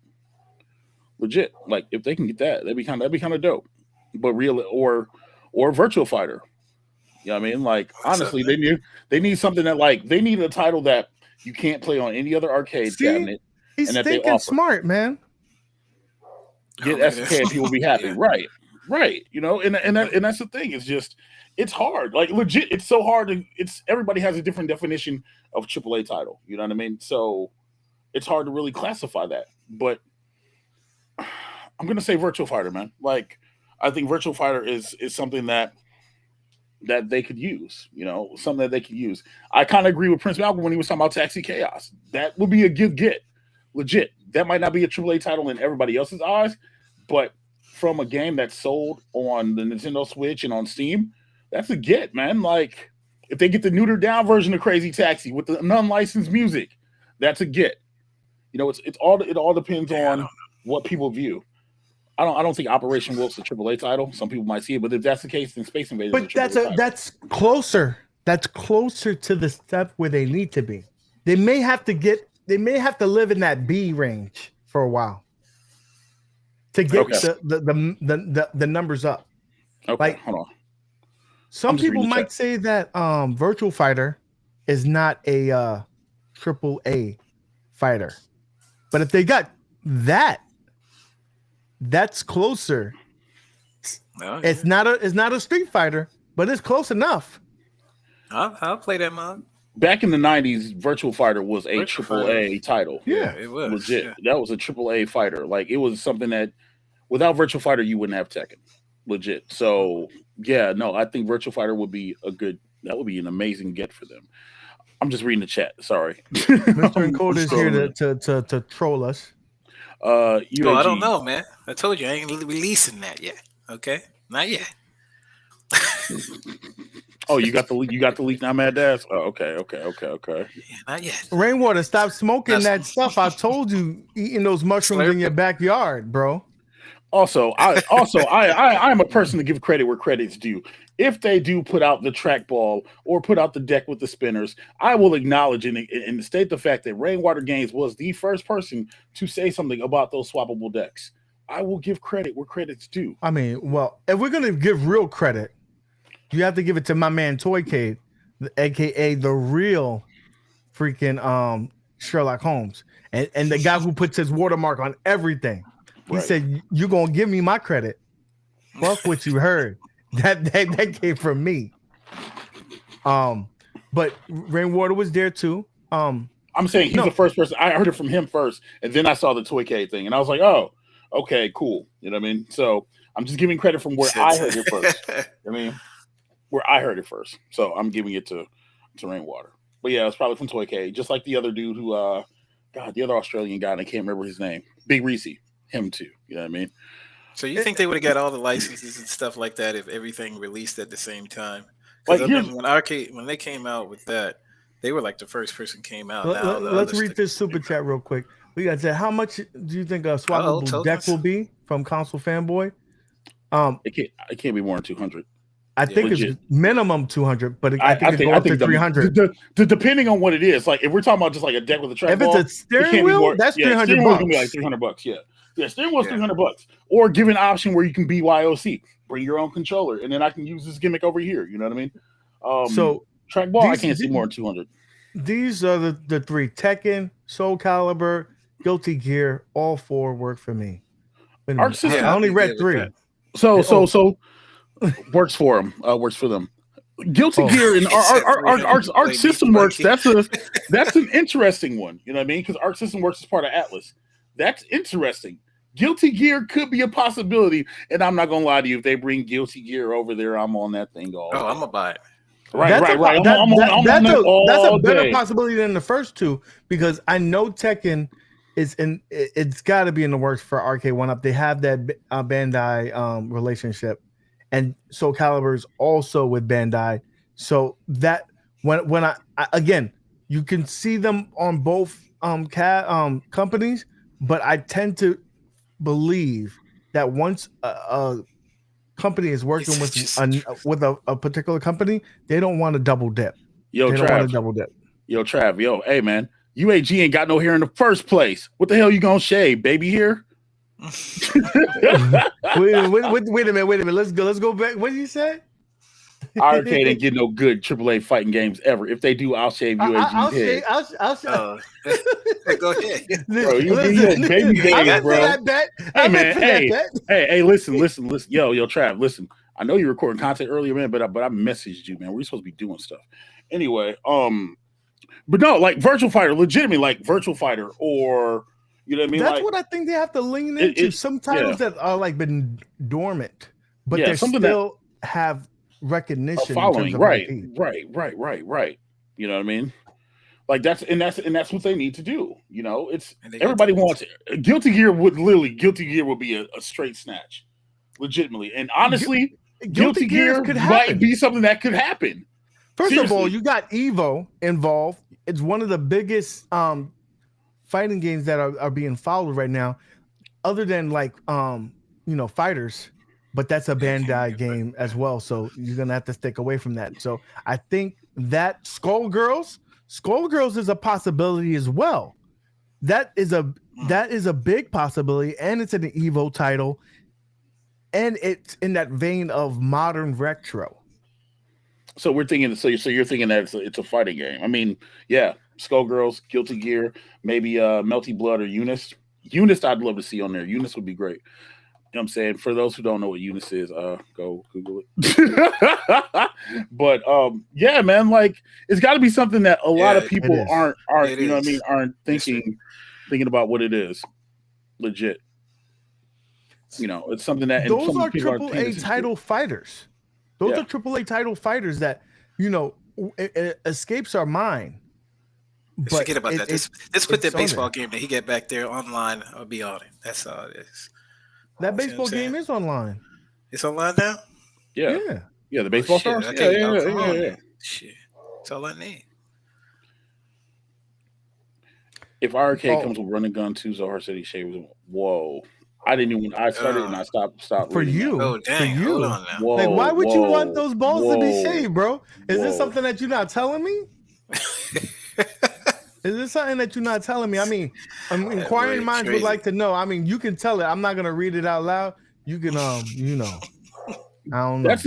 Legit, like if they can get that'd be kind of dope. But real or Virtual Fighter. You know what I mean? Like honestly, they need something that like they need a title that you can't play on any other arcade cabinet. He's and that thinking smart, man. Get SK and people be happy, yeah. Right. You know, and that's the thing. It's just it's hard. Like legit, it's so hard. Everybody has a different definition of AAA title. You know what I mean? So it's hard to really classify that. But I'm gonna say Virtual Fighter, man. Like I think Virtual Fighter is something that they could use, you know, something that they could use. I kind of agree with Prince Malcolm when he was talking about Taxi Chaos. That would be a good get. Legit. That might not be a AAA title in everybody else's eyes, but from a game that's sold on the Nintendo Switch and on Steam, that's a get, man. Like, if they get the neutered down version of Crazy Taxi with the unlicensed music, that's a get. You know, it all depends on what people view. I don't think Operation Wolf's a AAA title. Some people might see it, but if that's the case, then Space Invaders. But that's closer. That's closer to the step where they need to be. They may have to live in that B range for a while to get the numbers up. Okay, like, hold on. Some people might say that Virtual Fighter is not a AAA fighter, but if they got that. That's closer. Oh, yeah. It's not a Street Fighter, but it's close enough. I'll play that mod. Back in the 90s, Virtual Fighter was a AAA title. Yeah, it was legit. Yeah. That was a AAA fighter. Like it was something that without Virtual Fighter you wouldn't have Tekken. Legit. So yeah, no, I think Virtual Fighter would be an amazing get for them. I'm just reading the chat. Sorry. Mr. Encoder is here to troll us. I don't know, man. I told you I ain't releasing that yet. Okay, not yet. Oh, you got the leak now, Maddads? Oh, okay. Yeah, not yet. Rainwater, stop smoking that stuff. I told you, eating those mushrooms in your backyard, bro. Also, I am a person to give credit where credit's due. If they do put out the trackball or put out the deck with the spinners, I will acknowledge and state the fact that Rainwater Games was the first person to say something about those swappable decks. I will give credit where credit's due. I mean, well, if we're going to give real credit, you have to give it to my man Toycade, aka the real freaking Sherlock Holmes, and the guy who puts his watermark on everything. He said, "You're gonna give me my credit. Fuck what you heard. That came from me." But Rainwater was there too. I'm saying he's the first person. I heard it from him first, and then I saw the Toycade thing, and I was like, "Oh, okay, cool." You know what I mean? So I'm just giving credit from where I heard it first. I mean, where I heard it first. So I'm giving it to Rainwater. But yeah, it's probably from Toycade. Just like the other dude who, the other Australian guy, and I can't remember his name. Big Reese. Him too. You know what I mean? So you think they would have got all the licenses and stuff like that if everything released at the same time? Like, Because when they came out with that, they were like the first person came out. Let's read this super chat real quick. We got to how much do you think a swappable deck will be from Console Fanboy? It can't be more than 200. I think it's minimum 200, but I think it go up to 300. Depending on what it is, like if we're talking about just like a deck with a trackball, if it's a steering wheel, that's $300. Steering wheel's gonna be like $300. Yeah, steering wheel's $300. Or give an option where you can BYOC, bring your own controller, and then I can use this gimmick over here. You know what I mean? So trackball, I can't see more than 200. These are the three: Tekken, Soul Calibur, Guilty Gear. All four work for me. Arc System, I only read 3. So works for them. Works for them. Guilty Gear and Arc System Works. That's an interesting one. You know what I mean? Because Arc System Works is part of Atlas. That's interesting. Guilty Gear could be a possibility, and I'm not gonna lie to you. If they bring Guilty Gear over there, I'm on that thing all. I'm gonna buy it. Right. That's a better possibility than the first two because I know Tekken is it's got to be in the works for Arcade 1-Up. They have that Bandai relationship, and Soul Calibur is also with Bandai. So that when I again, you can see them on both companies, but I tend to believe that once a company is working with a particular company, they don't want to double dip. Trav, hey man, UAG ain't got no hair in the first place. What the hell you gonna shave, baby hair? wait a minute. Let's go back. What did you say? iiRcade ain't get no good AAA fighting games ever. If they do, I'll shave UAG's head. I'll shave. Go ahead. Bro, you baby days, bro. Hey man, hey, listen. Yo, Trav, listen. I know you're recording content earlier, man, but I messaged you, man. We're supposed to be doing stuff. Anyway, but no, like Virtual Fighter, legitimately, like Virtual Fighter, or you know what I mean? That's like, what I think they have to lean into. Some titles that are like been dormant, but they still have recognition, following, right. You know what I mean? Like that's what they need to do. You know, it's everybody wants it. Guilty Gear would be a straight snatch, legitimately, and honestly, Guilty Gear might be something that could happen. First of all, you got Evo involved. It's one of the biggest fighting games that are being followed right now, other than like fighters. But that's a Bandai game as well, so you're gonna have to stick away from that. So I think that Skullgirls is a possibility as well. That is a big possibility, and it's an Evo title, and it's in that vein of modern retro. So we're thinking. So you're thinking that it's a fighting game. I mean, yeah, Skullgirls, Guilty Gear, maybe Melty Blood or Eunice. Eunice, I'd love to see on there. Eunice would be great. You know what I'm saying? For those who don't know what Eunice is, go Google it. But yeah, man, like it's got to be something that a lot of people aren't you know what I mean, aren't thinking about what it is. Legit. You know, it's something that those are AAA title fighters. Those are AAA title fighters that escapes our mind. But forget about that. Let's put that baseball game that he get back there online. I'll be on it. That's all it is. That baseball game is online. It's online now? Yeah. The baseball stars? Yeah. Shit. That's all I need. If iiRcade comes with Run and Gun 2, Zohar City Shavers, whoa. I didn't even I started and I stopped for you. Oh damn. For you. Hold on now. Whoa, like why would you want those balls to be shaved, bro? Is this something that you're not telling me? Is this something that you're not telling me? I mean, inquiring minds would like to know. I mean, you can tell it. I'm not gonna read it out loud. You can, I don't know. That's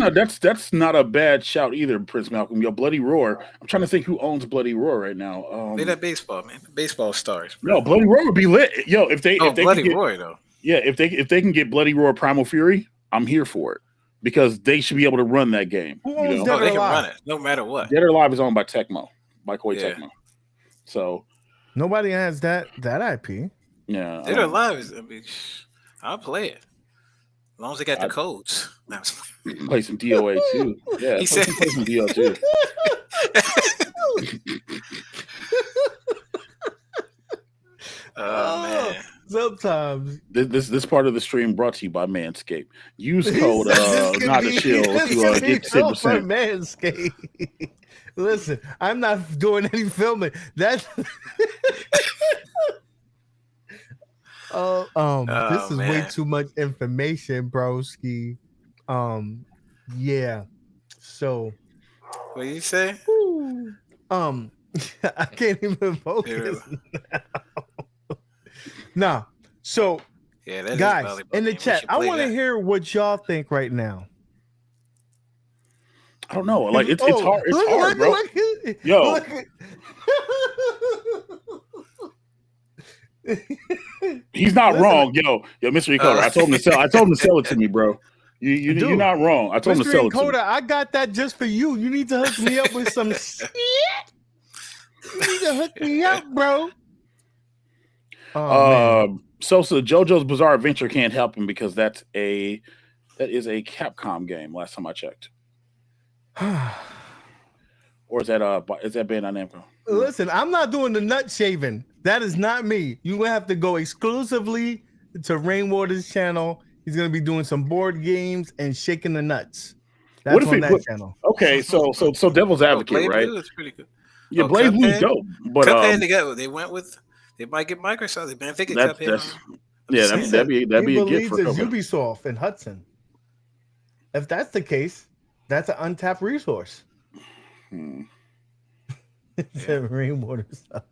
not a bad shout either, Prince Malcolm. Yo, Bloody Roar. I'm trying to think who owns Bloody Roar right now. Play that baseball, man. Baseball stars. Bro. No, Bloody Roar would be lit. Yo, if they Bloody Roar though. Yeah, if they can get Bloody Roar Primal Fury, I'm here for it because they should be able to run that game. Who owns Dead or Alive? They can run it no matter what. Dead or Alive is owned by Tecmo, by Koei Tecmo. So nobody has that IP. Yeah, Dead or Alive is. I mean, I'll play it. As long as they got the codes. Play some DOA too. Yeah, He play some DOA too. Oh man. Sometimes this part of the stream brought to you by Manscaped. Use code not to chill to get 10%. Manscaped. Listen, I'm not doing any filming. That's this is way too much information, broski. Yeah. So what do you say? I can't even focus now. So yeah, that guys in the chat, I want to hear what y'all think right now. I don't know. Like it's hard. It's hard, bro. Yo. He's not wrong, yo, Mr. Encoder. I told him to sell it to me, bro. You're not wrong. I told him to sell it to me. I got that just for you. You need to hook me up with some shit. You need to hook me up, bro. So JoJo's Bizarre Adventure can't help him because that is a Capcom game. Last time I checked. Or is that Bandai Namco? Listen, I'm not doing the nut shaving. That is not me. You will have to go exclusively to Rainwater's channel. He's gonna be doing some board games and shaking the nuts. That's on that channel. Okay, so Devil's Advocate, right? Blue is pretty good. Yeah, Blaze Blue's dope. But they might get Microsoft. They get Cuphead. That'd be a gift for Ubisoft and Hudson. If that's the case, that's an untapped resource. Rainwater stuff.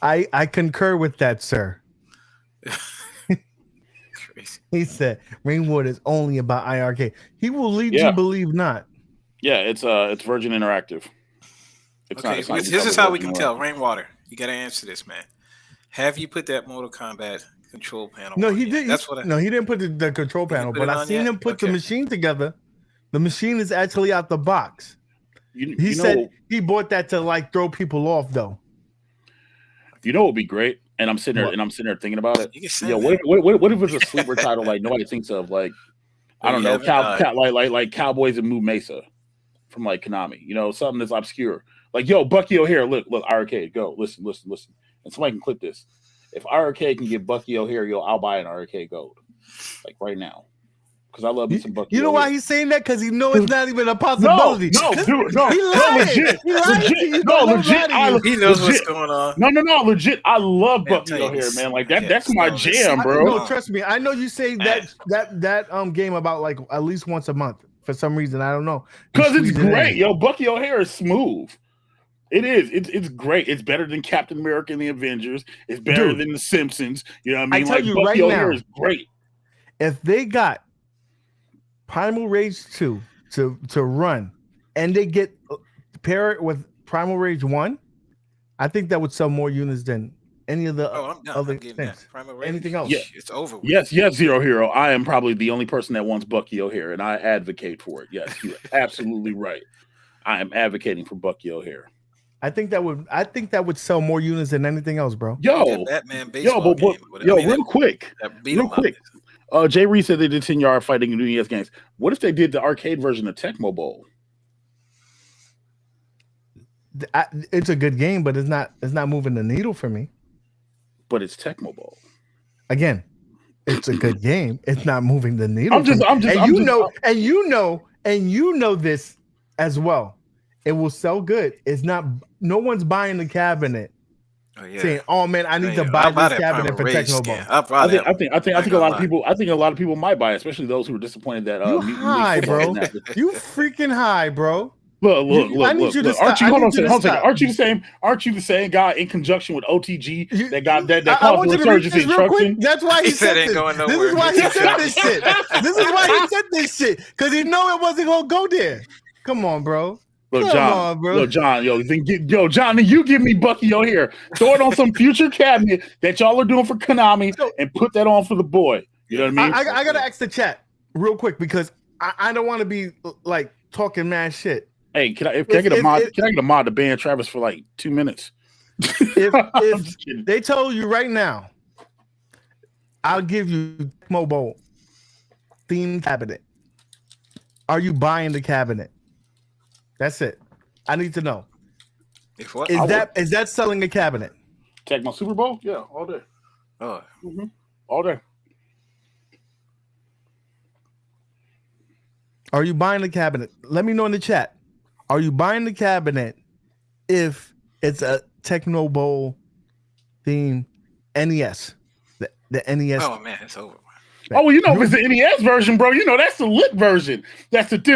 I concur with that, sir. He said Rainwater is only about iiRcade. He will lead you believe not. Yeah, it's Virgin Interactive. This is how we can tell. Rainwater, you got to answer this, man. Have you put that Mortal Kombat control panel? No, he did. No, he didn't put the control panel, but I seen him put the machine together. The machine is actually out the box. He said he bought that to like throw people off, though. You know what would be great? And I'm sitting there thinking about it. Yeah, what if it's a sleeper title like nobody thinks of? Like, I don't know, like Cowboys and Moo Mesa from like Konami. You know, something that's obscure. Like, yo, Bucky O'Hare, look, iiRcade, go, listen. And somebody can clip this. If iiRcade can get Bucky O'Hare, I'll buy an iiRcade Gold. Like right now. Because I love me some Bucky. You know why he's saying that? Because he knows it's not even a possibility. No, legit. He knows what's going on. No, legit. I love Bucky O'Hare, man. Like that's my jam, bro. No, trust me. I know you say that game about like at least once a month for some reason. I don't know. Because it's great, yo. Bucky O'Hare is smooth. It is. It's great. It's better than Captain America and the Avengers. It's better than the Simpsons. You know what I mean? I tell you Bucky right O'Hare now, is great. If they got Primal Rage 2 to run, and they pair it with Primal Rage 1, I think that would sell more units than any of the other things. Anything else? Yeah, it's over. Yes, Zero Hero. I am probably the only person that wants Bucky O'Hare, and I advocate for it. Yes, you're absolutely right. I am advocating for Bucky O'Hare. I think that would sell more units than anything else, bro. Batman baseball game. Real quick. Jay Reed said they did 10-yard fighting in NES games. What if they did the arcade version of Tecmo Bowl? It's a good game, but it's not moving the needle for me. But it's Tecmo Bowl. Again, it's a good game. It's not moving the needle. And you know this as well. It will sell good. It's not. No one's buying the cabinet. Saying, "Oh man, I need to buy this cabinet for Tecmo Bowl." I think a lot of people. I think a lot of people might buy it, especially those who are disappointed that. You high, bro. You freaking high, bro. Look. Aren't you the same guy in conjunction with OTG that caused the resurgence in trucking? That's why he said this. This is why he said this shit. This is why he said this shit because he know it wasn't gonna go there. Come on, bro. Look, John, then you give me Bucky O'Hare. Throw it on some future cabinet that y'all are doing for Konami and put that on for the boy. You know what I mean? I gotta ask the chat real quick because I don't want to be like talking mad shit. Hey, can I get a mod to ban Travis for like 2 minutes? If they told you right now, I'll give you Tecmo Bowl themed cabinet. Are you buying the cabinet? That's it. I need to know. If what? Is that selling a cabinet? Tecmo Super Bowl? Yeah, all day. Oh, All day. Are you buying the cabinet? Let me know in the chat. Are you buying the cabinet if it's a Tecmo Bowl theme NES? The NES. oh man, it's over. Oh, well, if it's the NES version, bro, that's the lit version. That's the that's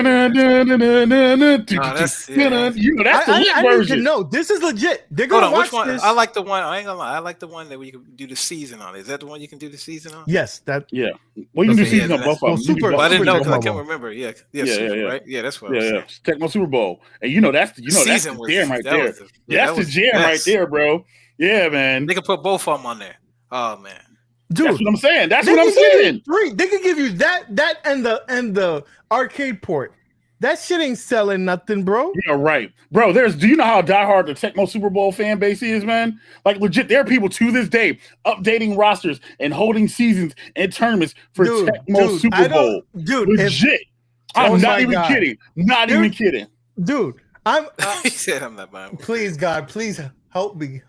the lit I version. need to know. This is legit. They're Hold gonna on, watch which one? this. I like the one. I ain't gonna lie. I like the one that we can do the season on. Is that the one you can do the season on? Yes, that. Yeah. Well, you can do Okay, season yeah, on both of them. well, Super- But I didn't know because I Tecmo can't Bowl. remember. Yeah, Yeah. right. Yeah, that's what I was Yeah, saying. Tecmo Super Bowl, and that's the Season that's the jam right there. that That's the was jam right best. there, bro. Yeah, man. They can put both of them on there. Oh man. Dude, That's what I'm saying. That's they what I'm can give you saying. 3. They can give you that and the arcade port. That shit ain't selling nothing, bro. Yeah, right, bro. Do you know how diehard the Tecmo Super Bowl fan base is, man? Like legit, there are people to this day updating rosters and holding seasons and tournaments for Tecmo Super Bowl. Legit. I'm not even kidding. Not even kidding. Dude, He said I'm not buying. please, God, please help me.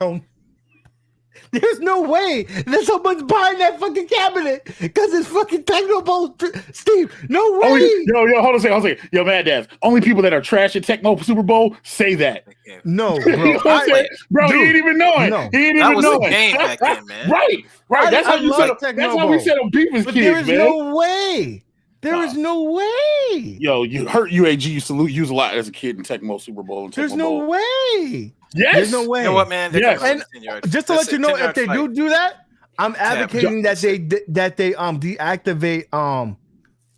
There's no way that someone's buying that fucking cabinet because it's fucking Tecmo Bowl, Steve. No way. Oh, yo, hold on a second. Yo, Maddads. Only people that are trash at Tecmo Super Bowl say that. No, You know bro. what I'm saying? Bro, he ain't even know it. No. He ain't That even was know a it. game back then, man. Right. That's I how you love set up. Tecmo That's how we Bowl. set up people's But kids, there is man. no way. There is no way. Yo, you heard UAG used to use a lot as a kid in Tecmo Super Bowl. And There's Tecmo no Bowl. way. Yes. There's no way. You know what, man? Yes. And just to let you know, if they do that, I'm advocating that they deactivate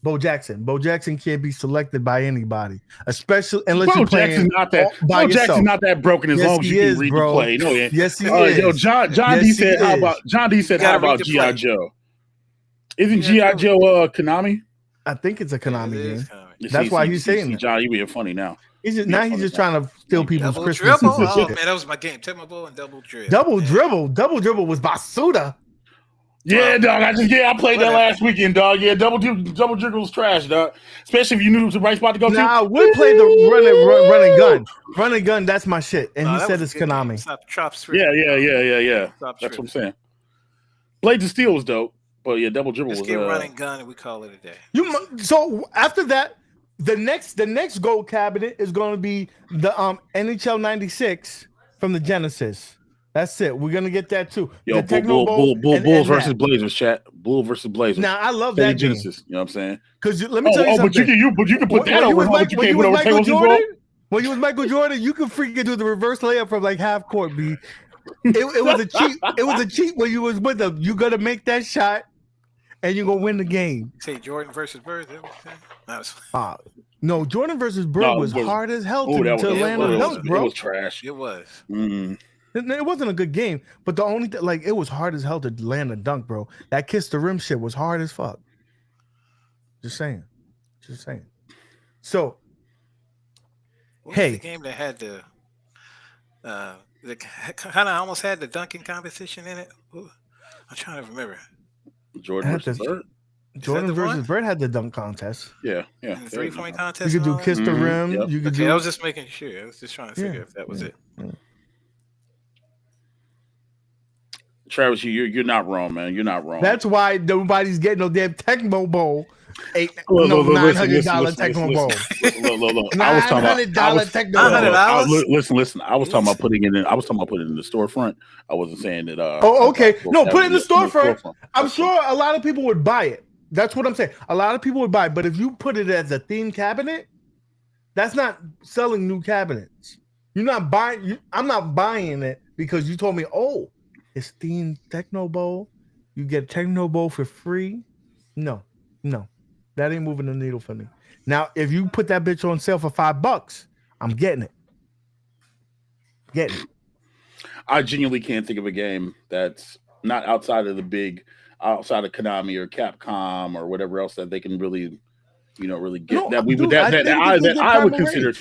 Bo Jackson. Bo Jackson can't be selected by anybody, especially unless you're playing not that. by Bo Jackson's yourself. not that broken as Yes, long as he you is, can read bro. the play. No, yeah. Yes, he Yo, is. John Yes, D he said, "How is. about John D said, You how gotta read about the GI play. Joe? Isn't GI Joe Konami? I think it's a Konami game. You That's see- why see- he's see- saying see, that. John, you being funny now. He's just Yeah, he's funny just guy. trying to steal people's Double Christmases dribble. and Oh shit. man, that was my game. Tecmo Bowl and double dribble. Double man. dribble was Basuda. Yeah, dog. I played that Whatever. last weekend, dog. Yeah, double dribble was trash, dog. Especially if you knew it was the right spot to go Nah, to. we play the run and gun. Run and gun, that's my shit. And Nah, he that said was it's a good game. Konami. Stop, Trop Strip. Yeah. Stop That's what I'm tripping. saying. Blades of Steel was dope, but yeah, double dribble Let's was. get run and gun and we call it a day. So after that, the next gold cabinet is going to be the NHL 96 from the Genesis. That's it. We're gonna get that too. Yo, the Tecmo Bowl and Bulls that. versus Blazers, chat. Bulls versus Blazers. Now I love Sega that game Genesis. You know what I'm saying? because let me tell you something. But you can put that over what you can't put over Michael Tecmo Super Bowl. Jordan. When you was Michael Jordan, you could freaking do the reverse layup from like half court. B. It was a cheat. It was a cheat when you was with them. You gotta make that shot, and you gonna win the game. Say Jordan versus Bird. That was, No, Jordan versus Bird was hard as hell to land a dunk, bro. It was trash. it was. It wasn't a good game, but the only thing, it was hard as hell to land a dunk, bro. That kiss the rim shit was hard as fuck. Just saying. So, What hey, was the game that had the kind of almost had the dunking competition in it? I'm trying to remember. Jordan versus Bird. Jordan the versus one? Bird had the dunk contest. Yeah. The 3-point contest. You could do and all kiss that? the rim. Yep. You could Okay, I do. was just making sure. I was just trying to figure if that was it. Travis, you're not wrong, man. You're not wrong. That's why nobody's getting no damn Tecmo Bowl. Look, $900 Tecmo Bowl. Look. I was talking about $900 Tecmo Bowl. Listen. I was talking about putting it in. I was talking about putting it in the storefront. I wasn't saying that. Oh, okay. No, put it in the storefront. storefront. I'm sure a lot of people would buy it. That's what I'm saying. A lot of people would buy it, but if you put it as a themed cabinet, that's not selling new cabinets. You're not buying. I'm not buying it because you told me, oh, it's themed Tecmo Bowl. You get Tecmo Bowl for free. No, that ain't moving the needle for me. Now, if you put that bitch on sale for $5, I'm getting it. I genuinely can't think of a game that's not outside of Konami or Capcom or whatever else that they can really get I would consider it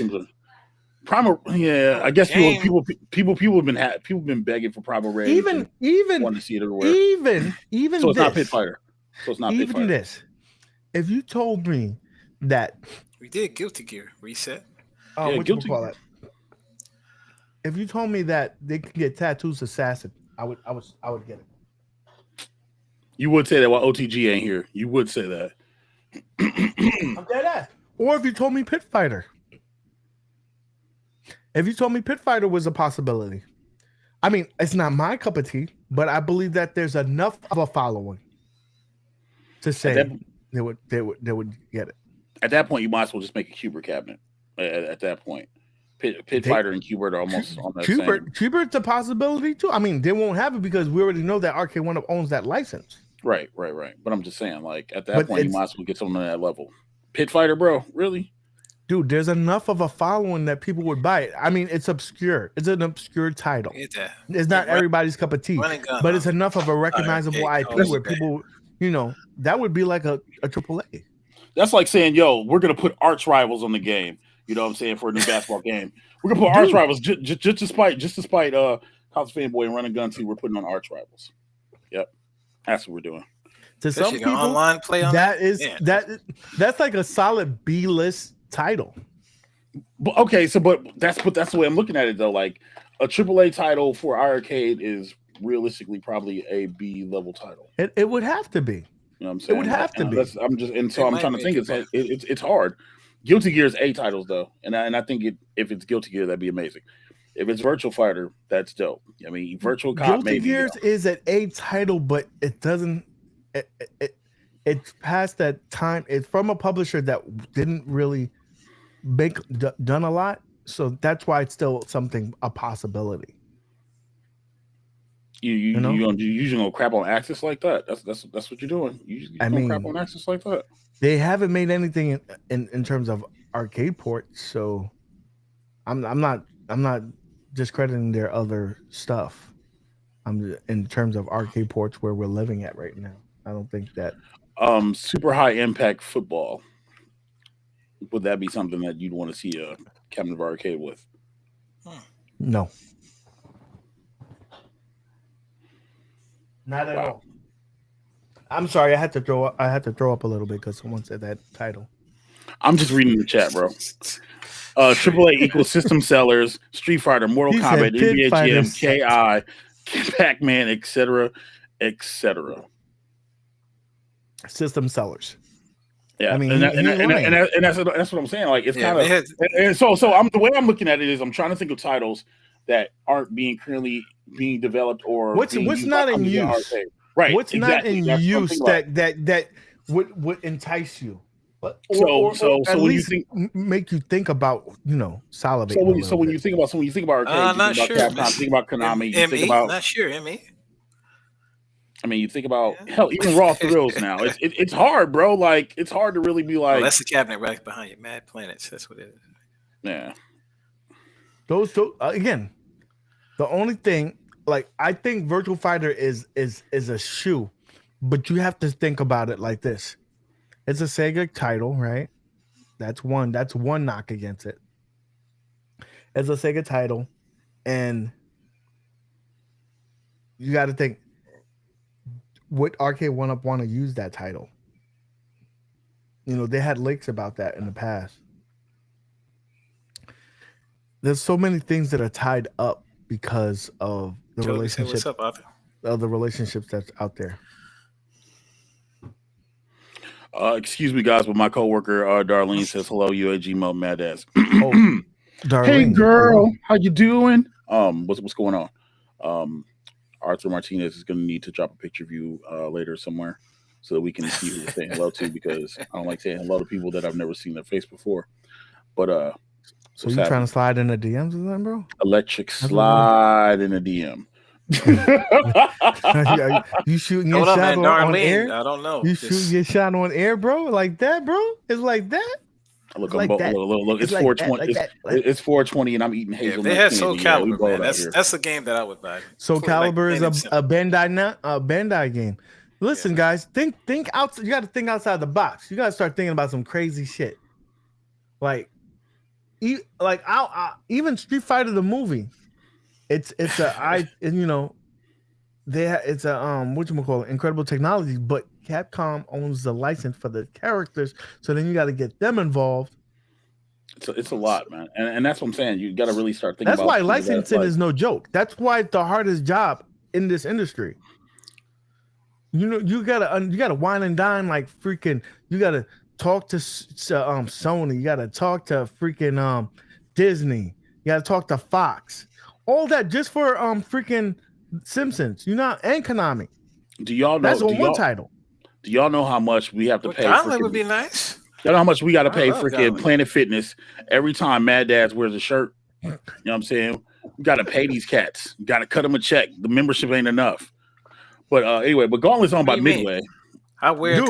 Primal. Yeah, I guess people have been begging for Primal Rage. Even want to see it everywhere. Even so it's this, not Pit Fighter. So it's not Pit Fighter. This. if you told me that We did Guilty Gear Reset. Yeah, what you guilty. call it? If you told me that they could get tattoos assassin, I would get it. You would say that while OTG ain't here. You would say that. I'm dead ass. Or if you told me Pit Fighter. If you told me Pit Fighter was a possibility. I mean, it's not my cup of tea, but I believe that there's enough of a following to say they would get it. At that point, you might as well just make a Cuber cabinet. At that point, Pit Fighter and Cubert are almost on that same. Cubert's a possibility too. I mean, they won't have it because we already know that Arcade One Up owns that license. Right. But I'm just saying, like at that point, you might as well get something at that level. Pit Fighter, bro, really? Dude, there's enough of a following that people would buy it. I mean, it's obscure. It's an obscure title. It's not everybody's cup of tea, but it's enough of a recognizable IP where people, that would be like a AAA. That's like saying, yo, we're going to put arch rivals on the game. You know what I'm saying? For a new basketball game. We're going to put arch rivals just despite House Fanboy and Run and Gun 2, we're putting on arch rivals. Yep. That's what we're doing. To some people, online play on that's like a solid B-list title. But okay, but that's the way I'm looking at it though. Like a AAA title for iiRcade is realistically probably a B level title. It would have to be. You know what I'm saying? It would have to be. I'm trying to think. It's hard. Guilty Gear is A titles though, and I think if it's Guilty Gear, that'd be amazing. If it's Virtual Fighter, that's dope. I mean, Virtual Cop. Guilty Gears is an A title, but it doesn't. It's past that time. It's from a publisher that didn't really done a lot, so that's why it's still a possibility. You gonna crap on Axis like that? That's what you're doing. You gonna crap on Axis like that? They haven't made anything in terms of arcade ports, so I'm not discrediting their other stuff. I'm in terms of arcade ports where we're living at right now. I don't think that super high impact football. Would that be something that you'd want to see a cabinet of arcade with? No. Not at all. I'm sorry, I had to throw up a little bit because someone said that title. I'm just reading the chat, bro. AAA equals system sellers, Street Fighter, Mortal Kombat, NBA Jam, KI, Pac-Man, etc. System sellers. Yeah, I mean, and that's what I'm saying. Like, it's kind of, and so the way I'm looking at it is, I'm trying to think of titles that aren't currently being developed or what's not in use, right? What's not in use that would entice you, or at least make you think about salivating. So when you think about arcade, you think about Capcom, you think about Konami, you think about not sure, ME. I mean, you think about hell, even Raw Thrills now. It's hard, bro. Like, it's hard to really be like. That's the cabinet right behind you, Mad Planets. That's what it is. Yeah. Those two again. The only thing, like, I think Virtual Fighter is a shoe, but you have to think about it like this: it's a Sega title, right? That's one knock against it. It's a Sega title, and you got to think. Would Arcade One Up want to use that title? They had leaks about that in the past. There's so many things that are tied up because of the relationship. What's up, Arthur? Of the relationships that's out there. Excuse me, guys, but my coworker Darlene says hello. UAG Mo Maddads. Darlene, hey, girl, how you doing? What's going on? Arthur Martinez is going to need to drop a picture of you later somewhere so that we can see who we're saying hello to, because I don't like saying hello to people that I've never seen their face before. But so you trying to slide in the DMs with them, bro? Electric slide in a DM. You shooting your shot on air? I don't know. You shooting your shot on air, bro? Like that, bro? It's like that. Look, look, it's 420. It's 420, and I'm eating hazelnut. They had Soul Calibur, man. That's a game that I would buy. Soul Calibur is a Bandai game. Listen, guys, think out. You got to think outside the box. You got to start thinking about some crazy shit. Even Street Fighter the movie. It's it's a whatchamacallit, incredible technology, but Capcom owns the license for the characters, so then you got to get them involved. It's a lot, man, and that's what I'm saying. You got to really start thinking That's about. why licensing is no joke. That's why it's the hardest job in this industry. You know, you gotta wine and dine like freaking. You gotta talk to Sony. You gotta talk to freaking Disney. You gotta talk to Fox. All that just for freaking Simpsons. You know, and Konami. Do y'all know? That's on one title. Do y'all know how much we have to pay? Gauntlet would be nice. Y'all know how much we got to pay freaking Gauntlet. Planet Fitness every time Maddads wears a shirt? You know what I'm saying? We got to pay these cats. You got to cut them a check. The membership ain't enough. But anyway, but Gauntlet's on by Midway. I wear it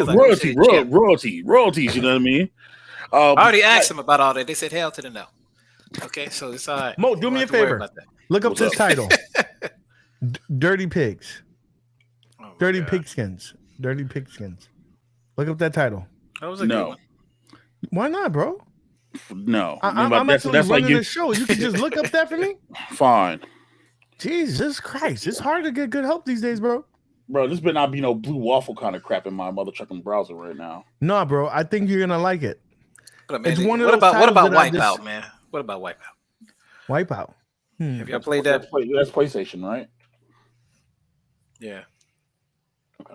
royalties. You know what I mean? I already asked them about all that. They said hell to the no. Okay, so it's all right. Mo, do me a favor. Look up this title. Dirty Pigs. Oh Dirty Pigskins. Dirty Pigskins. Look up that title. That was a good one. Why not, bro? No. I'm actually running the show. You can just look up that for me? Fine. Jesus Christ. It's hard to get good help these days, bro. Bro, this better not be no blue waffle kind of crap in my mother trucking browser right now. No, bro. I think you're gonna like it. It's one of those what about Wipeout, man? What about Wipeout? Wipeout. Have y'all played that? That's PlayStation, right? Yeah. Okay.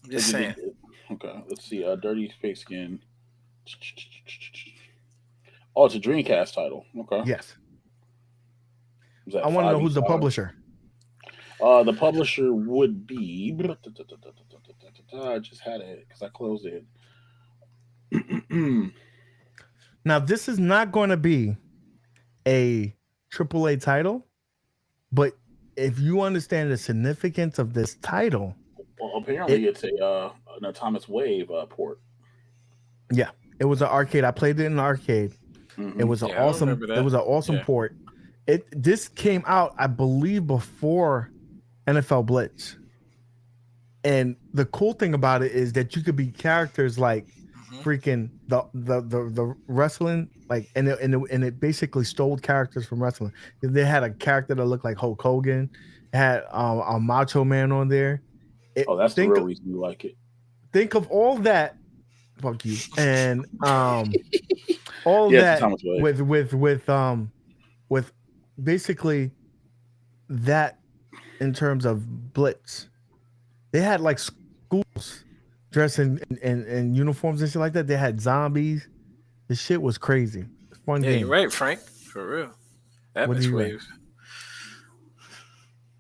I'm just saying. Okay, let's see. Dirty Pigskin. Oh, it's a Dreamcast title. Okay. Yes. I want to know who's the publisher. The publisher would be. I just had it because I closed it. Now, this is not going to be a AAA title, but if you understand the significance of this title, well, apparently it's an Atomic Wave port. Yeah, it was an arcade. I played it in an arcade. Mm-hmm. It was an awesome. It was an awesome port. This came out, I believe, before NFL Blitz. And the cool thing about it is that you could be characters like freaking the wrestling, like and it basically stole characters from wrestling. They had a character that looked like Hulk Hogan, had a Macho Man on there. That's the real reason you like it. Think of all that. Fuck you. And all that with basically that in terms of Blitz. They had like schools dressed in uniforms and shit like that. They had zombies. The shit was crazy. Fun game. You're right, Frank. For real. Atlas Waves.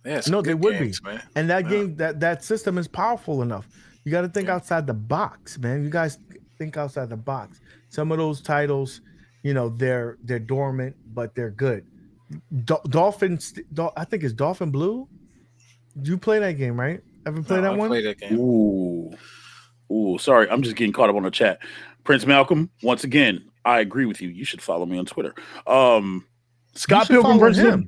Yeah, no, they would be. Man. And that game, that system is powerful enough. You got to think outside the box, man. You guys think outside the box. Some of those titles, they're dormant, but they're good. I think it's Dolphin Blue. You play that game, right? Ever play that one? I played that game. Ooh, sorry. I'm just getting caught up on the chat. Prince Malcolm, once again, I agree with you. You should follow me on Twitter. Scott Pilgrim versus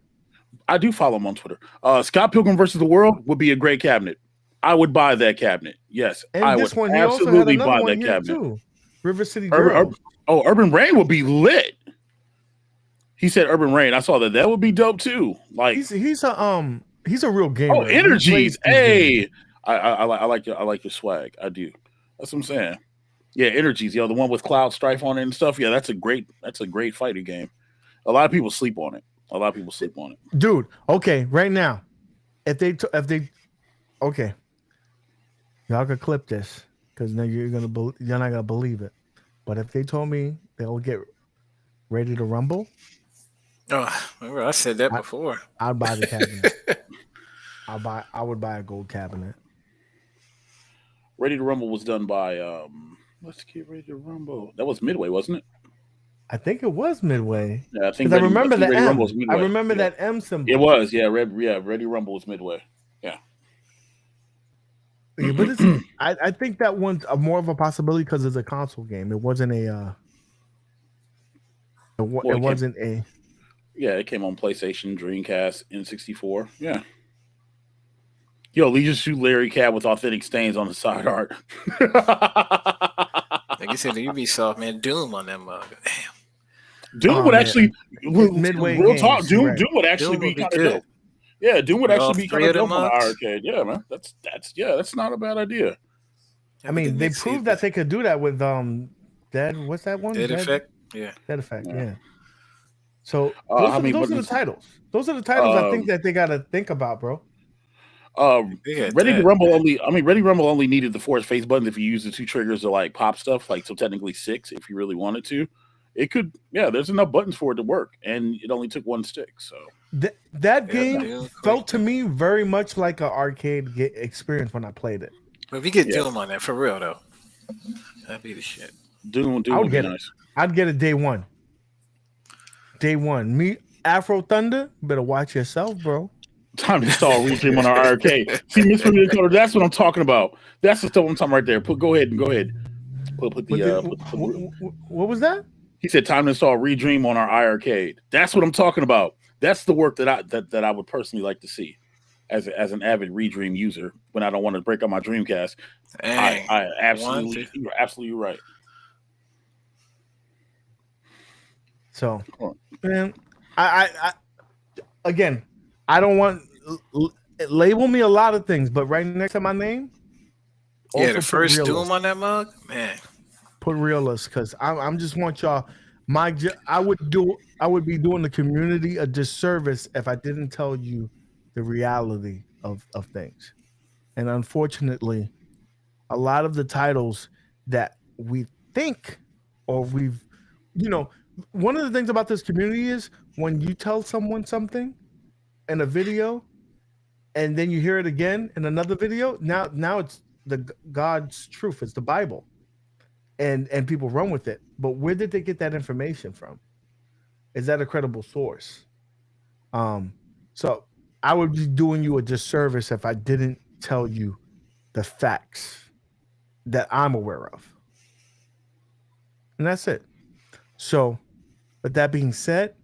I do follow him on Twitter. Scott Pilgrim versus the World would be a great cabinet. I would buy that cabinet. Yes, and I would absolutely buy that cabinet. Too. River City Girls. Urban Rain would be lit. He said Urban Rain. I saw that. That would be dope too. Like he's a real gamer. Oh, Energies. Hey, I like your swag. I do. That's what I'm saying. Yeah, Energies. The one with Cloud Strife on it and stuff. Yeah, that's a great fighting game. A lot of people sleep on it. Dude, okay, right now, if they okay, y'all could clip this because now you're not gonna believe it. But if they told me they'll get ready to rumble, remember I said that before. I'd buy the cabinet. I would buy a gold cabinet. Ready to Rumble was done by let's get Ready to Rumble. That was Midway, wasn't it? I think it was Midway. Yeah, I think I remember the M. I remember that M symbol. It was, Ready Rumble was Midway. Yeah. But I think that one's more of a possibility because it's a console game. It wasn't a. Yeah, it came on PlayStation, Dreamcast, N64. Yeah. Yo, Legion shoot Larry Cat with authentic stains on the side art. Like you said, the Ubisoft, man, Doom on them. Damn. Doom would actually Midway real games, talk. Doom right. would actually be kind of dope. Yeah, Doom would With all actually be kind three of of them dope on the mugs? arcade. Yeah, man. That's not a bad idea. I mean, they proved that they could do that with Dead. What's that one? Dead Effect. Yeah. Dead Effect. Yeah. Yeah. So those are the buttons? titles. Those are the titles I think that they got to think about, bro. Ready to Rumble only. I mean, Ready Rumble only needed the force face button if you use the 2 triggers to like pop stuff. Like so, technically 6 if you really wanted to. It could. Yeah, there's enough buttons for it to work, and it only took 1 stick. So that game felt to me very much like an arcade experience when I played it. But if you get Doom on that for real though, that'd be the shit. Doom I would be get nice. it. I'd get it day one. Day one. Me, Afro Thunder, better watch yourself, bro. Time to install Redream on our arcade. See, Miss Familiar Color, that's what I'm talking about. That's the stuff I'm talking right there. Go ahead. What was that? He said time to install Redream on our iArcade. That's what I'm talking about. That's the work that I would personally like to see as an avid Redream user when I don't want to break up my Dreamcast. I absolutely, you're absolutely right. So, man, I again, I don't want label me a lot of things, but right next to my name, yeah, the first Doom on that mug, man. Put realist, because I'm just want y'all. I would be doing the community a disservice if I didn't tell you the reality of things, and unfortunately, a lot of the titles that we think or we've, one of the things about this community is when you tell someone something in a video and then you hear it again in another video, now it's the God's truth, it's the Bible, and people run with it. But where did they get that information from? Is that a credible source? So I would be doing you a disservice if I didn't tell you the facts that I'm aware of, and that's it. So with that being said,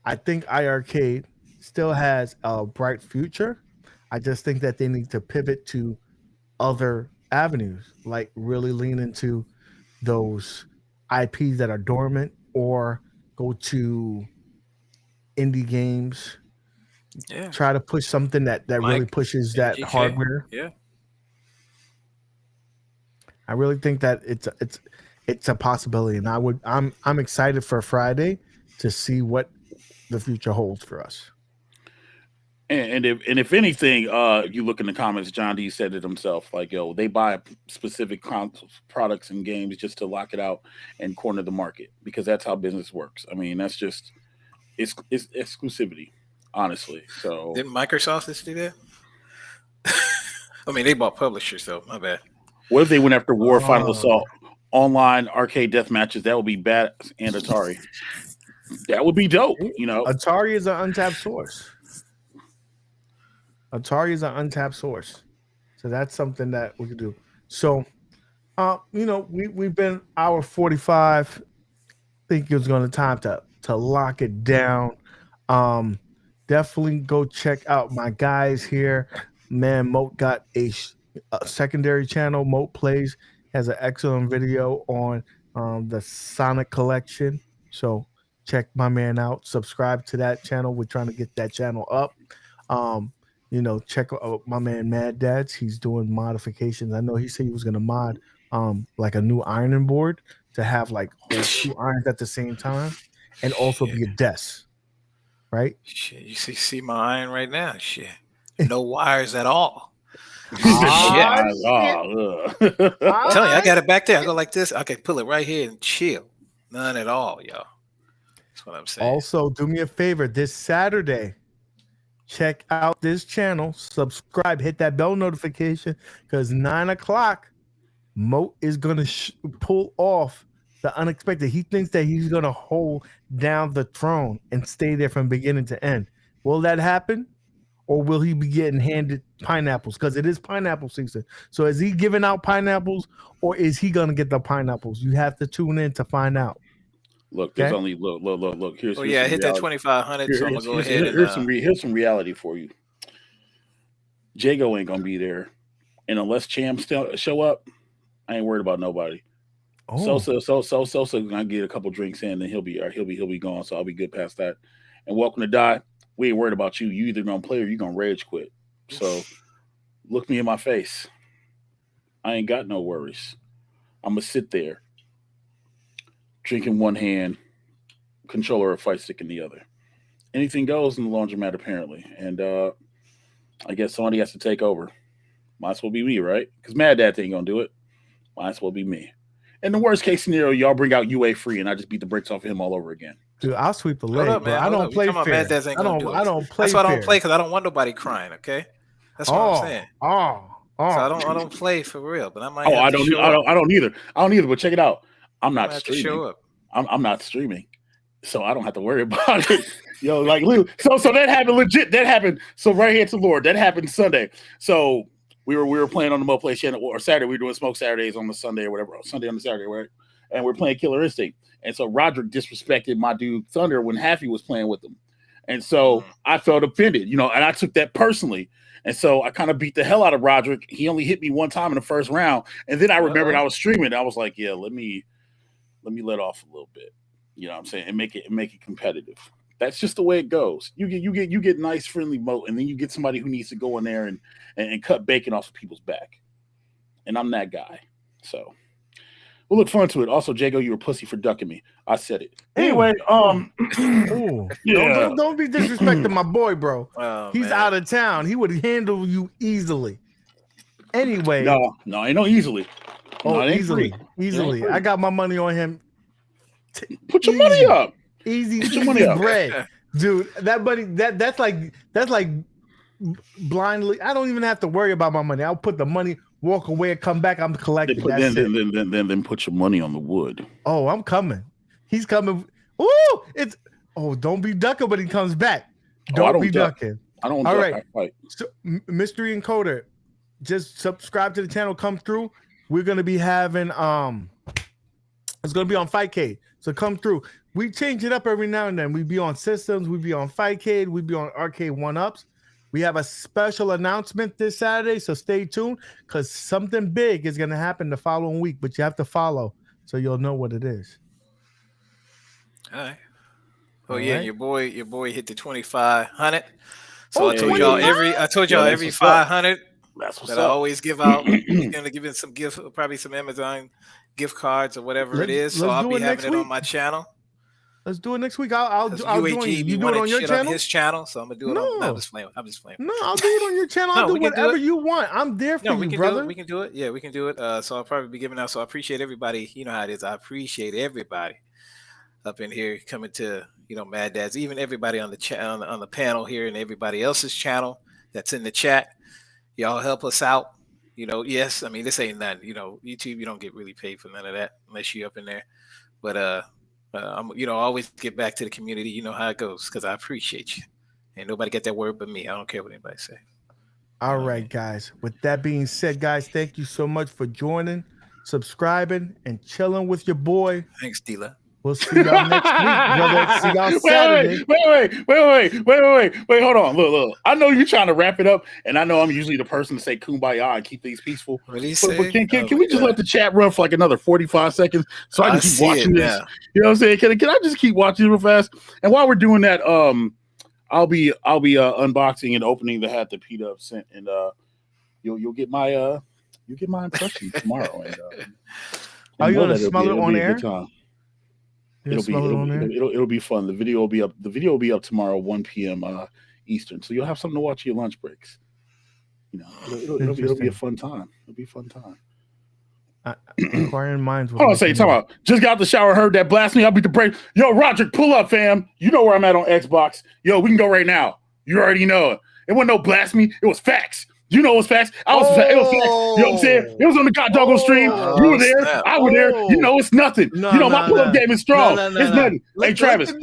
I think iArcade still has a bright future. I just think that they need to pivot to other avenues, like really lean into those IPs that are dormant, or go to indie games. Yeah. Try to push something that really pushes that hardware. Yeah. I really think that it's a possibility, and I'm excited for Friday to see what the future holds for us. And if anything, if you look in the comments, John D said it himself. Like, they buy specific products and games just to lock it out and corner the market, because that's how business works. I mean, that's just it's exclusivity, honestly. So didn't Microsoft just do that? I mean, they bought publishers, though. My bad. What if they went after War Final Assault online arcade death matches? That would be bad. And Atari, that would be dope. Atari is an untapped source. So that's something that we could do. So, we've been hour 45. I think it was going to time to lock it down. Definitely go check out my guys here. Man, MOAT got a secondary channel. MOAT Plays has an excellent video on the Sonic collection. So check my man out. Subscribe to that channel. We're trying to get that channel up. Check out my man Maddads. He's doing modifications. I know he said he was going to mod like a new ironing board to have like hold 2 irons at the same time, and also be a desk, right? Shit, you see my iron right now. Shit, no wires at all. I'm telling you, I got it back there. I go like this. I can pull it right here and chill. None at all, y'all. That's what I'm saying. Also, do me a favor this Saturday. Check out this channel, subscribe, hit that bell notification, because 9:00, MOAT is going to pull off the unexpected. He thinks that he's going to hold down the throne and stay there from beginning to end. Will that happen? Or will he be getting handed pineapples? Because it is pineapple season. So is he giving out pineapples, or is he going to get the pineapples? You have to tune in to find out. Look, there's only look. Here's hit that 2,500. So I'm gonna go ahead and here's some reality for you. Jago ain't gonna be there, and unless Champs show up, I ain't worried about nobody. Sosa gonna get a couple drinks in, and he'll be gone. So I'll be good past that. And welcome to Die. we ain't worried about you. You either gonna play or you gonna rage quit. So look me in my face. I ain't got no worries. I'm gonna sit there, drink in one hand, controller or fight stick in the other. Anything goes in the laundromat apparently, and I guess somebody has to take over. Might as well be me, right? Because Mad Dad ain't gonna do it. Might as well be me. In the worst case scenario, y'all bring out UA free, and I just beat the brakes off of him all over again. Dude, I'll sweep the Hold leg, up, bro. man. I Hold don't up. play You talking fair. about Maddads ain't gonna do it. I don't play That's why I fair. don't play, because I don't want nobody crying. Okay, that's what I'm saying. So I Oh. don't play for real. But I might. Oh, have I to don't. show I up. don't. I don't either. I don't either. But check it out. I'm I not might have to show streaming. up. I'm not streaming, so I don't have to worry about it. Yo, like, so that happened legit. That happened. So right here to Lord, that happened Sunday. So we were playing on the Mo Play Channel, or Saturday. We were doing Smoke Saturdays on the Sunday or whatever. Sunday on the Saturday, right? And we're playing Killer Instinct. And so Roderick disrespected my dude Thunder when Haffy was playing with him. And so I felt offended, and I took that personally. And so I kind of beat the hell out of Roderick. He only hit me one time in the first round. And then I remembered I was streaming. I was like, yeah, let me let off a little bit. You know what I'm saying? And make it competitive. That's just the way it goes. You get nice, friendly moat, and then you get somebody who needs to go in there and cut bacon off of people's back. And I'm that guy. So we'll look forward to it. Also, Jago, you were pussy for ducking me. I said it. Anyway, yeah. Don't be disrespecting my boy, bro. Oh, He's man. out of town. He would handle you easily. Anyway. No, I know easily. Oh, no, easily. I got my money on him. Put your money up. Easy bread. Dude, that money, that's like blindly. I don't even have to worry about my money. I'll put the money, walk away, and come back. I'm collecting. Then put your money on the wood. Oh, I'm coming. He's coming. Ooh, don't be ducking when he comes back. Don't be ducking. I don't. All right. So, Mystery Encoder, just subscribe to the channel. Come through. We're gonna be having it's gonna be on Fightcade. So come through. We change it up every now and then. We be on systems. We be on Fightcade. We be on Arcade 1-Ups. We have a special announcement this Saturday, so stay tuned because something big is gonna happen the following week. But you have to follow so you'll know what it is. All right. All yeah, right. your boy hit the 2,500. So I told 25? y'all every 500 that's what's that up. I always give out. He's gonna give it some probably some Amazon gift cards or whatever it is. So I'll be having it on my channel. Let's do it next week. I'll join you. You do it on your channel? On his channel, so I'm gonna do it on. No, I'm just playing. No, I'll do it on your channel. I'll do whatever you want. I'm there for you, brother. We can do it. Yeah, we can do it. So I'll probably be giving out. So I appreciate everybody. You know how it is. I appreciate everybody up in here coming to Mad Dads. Even everybody on the on the panel here and everybody else's channel that's in the chat. Y'all help us out. Yes. I mean, this ain't nothing. YouTube, you don't get really paid for none of that unless you're up in there. But I'm, always get back to the community. You know how it goes because I appreciate you. Ain't nobody get that word but me. I don't care what anybody say. All right, guys. With that being said, guys, thank you so much for joining, subscribing, and chilling with your boy. Thanks, Dila. We'll see y'all next week, brother. See y'all Saturday. Wait, hold on. Look. I know you're trying to wrap it up, and I know I'm usually the person to say kumbaya and keep things peaceful. What did he say? But can we just let the chat run for like another 45 seconds so I can keep watching this? Yeah. You know what I'm saying? Can I just keep watching real fast? And while we're doing that, I'll be unboxing and opening the hat that Peter sent, and you'll get my impression tomorrow. And, are you gonna smell it on air? It'll be fun. The video will be up. The video will be up tomorrow, 1 p.m. Eastern. So you'll have something to watch your lunch breaks. It'll be a fun time. It'll be a fun time. Inquiring minds. Hold on, talk about. Just got out the shower, heard that blast me. I'll beat the break. Yo, Roderick, pull up, fam. You know where I'm at on Xbox. Yo, we can go right now. You already know it. It wasn't no blast me. It was facts. You know it was facts. It was facts. You know what I'm saying? It was on the doggone stream. You were there. Snap. I was there. You know it's nothing. My pull-up game is strong. It's nothing. Hey, Travis.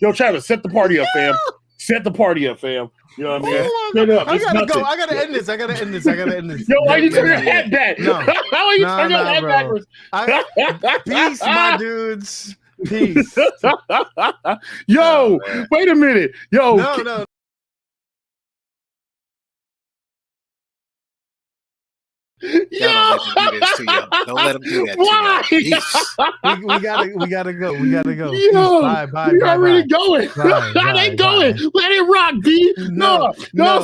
Yo, Travis, set the party up, fam. Set the party up, fam. You know what I mean? Straight up. I gotta go. I gotta end this. Yo, why you turn your head back? Why you turn your head backwards? Peace, my dudes. Peace. Yo, wait a minute. Yo. No. Y'all don't let them do this to y'all. Don't let them do that to y'all. Jeez. We gotta go. We gotta go. Yo, Bye. we already going. Bye, How they bye, going? bye. Let it rock, B. No, No.